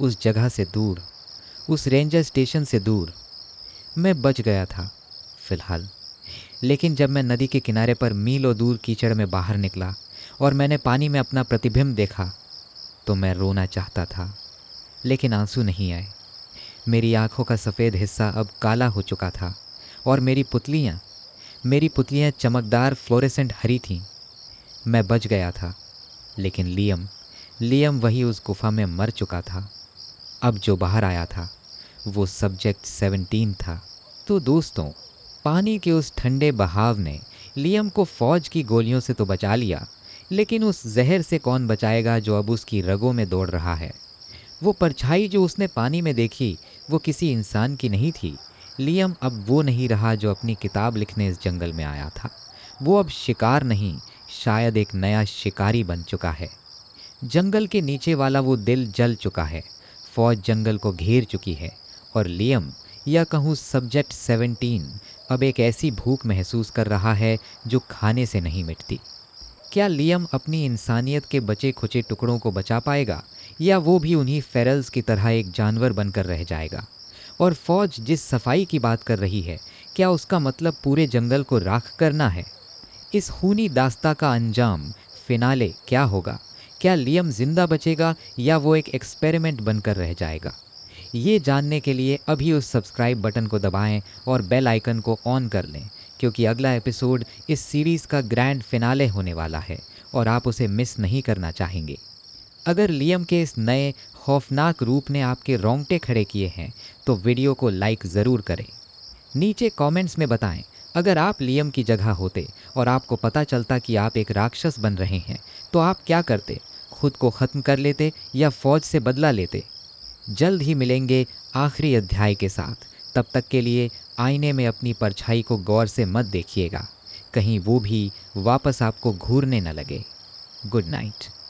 उस जगह से दूर, उस रेंजर स्टेशन से दूर। मैं बच गया था फिलहाल। लेकिन जब मैं नदी के किनारे पर मीलों दूर कीचड़ में बाहर निकला और मैंने पानी में अपना प्रतिबिंब देखा, तो मैं रोना चाहता था, लेकिन आंसू नहीं आए। मेरी आंखों का सफ़ेद हिस्सा अब काला हो चुका था, और मेरी पुतलियाँ चमकदार फ्लोरेसेंट हरी थीं। मैं बच गया था, लेकिन लियम वही उस गुफा में मर चुका था। अब जो बाहर आया था वो सब्जेक्ट 17 था। तो दोस्तों, पानी के उस ठंडे बहाव ने लियम को फौज की गोलियों से तो बचा लिया, लेकिन उस जहर से कौन बचाएगा जो अब उसकी रगों में दौड़ रहा है। वो परछाई जो उसने पानी में देखी, वो किसी इंसान की नहीं थी। लियम अब वो नहीं रहा जो अपनी किताब लिखने इस जंगल में आया था। वो अब शिकार नहीं, शायद एक नया शिकारी बन चुका है। जंगल के नीचे वाला वो दिल जल चुका है। फौज जंगल को घेर चुकी है, और लियम, या कहूँ सब्जेक्ट 17, अब एक ऐसी भूख महसूस कर रहा है जो खाने से नहीं मिटती। क्या लियम अपनी इंसानियत के बचे खुचे टुकड़ों को बचा पाएगा, या वो भी उन्हीं फेरल्स की तरह एक जानवर बनकर रह जाएगा? और फौज जिस सफाई की बात कर रही है, क्या उसका मतलब पूरे जंगल को राख करना है? इस खूनी दास्ता का अंजाम, फिनाले क्या होगा? क्या लियम जिंदा बचेगा या वो एक एक्सपेरिमेंट बनकर रह जाएगा? ये जानने के लिए अभी उस सब्सक्राइब बटन को दबाएं और बेल आइकन को ऑन कर लें, क्योंकि अगला एपिसोड इस सीरीज़ का ग्रैंड फिनाले होने वाला है और आप उसे मिस नहीं करना चाहेंगे। अगर लियम के इस नए खौफनाक रूप ने आपके रोंगटे खड़े किए हैं तो वीडियो को लाइक ज़रूर करें। नीचे कमेंट्स में बताएं, अगर आप लियम की जगह होते और आपको पता चलता कि आप एक राक्षस बन रहे हैं तो आप क्या करते? खुद को ख़त्म कर लेते या फौज से बदला लेते? जल्द ही मिलेंगे आखिरी अध्याय के साथ। तब तक के लिए आईने में अपनी परछाई को गौर से मत देखिएगा, कहीं वो भी वापस आपको घूरने न लगे। Good night.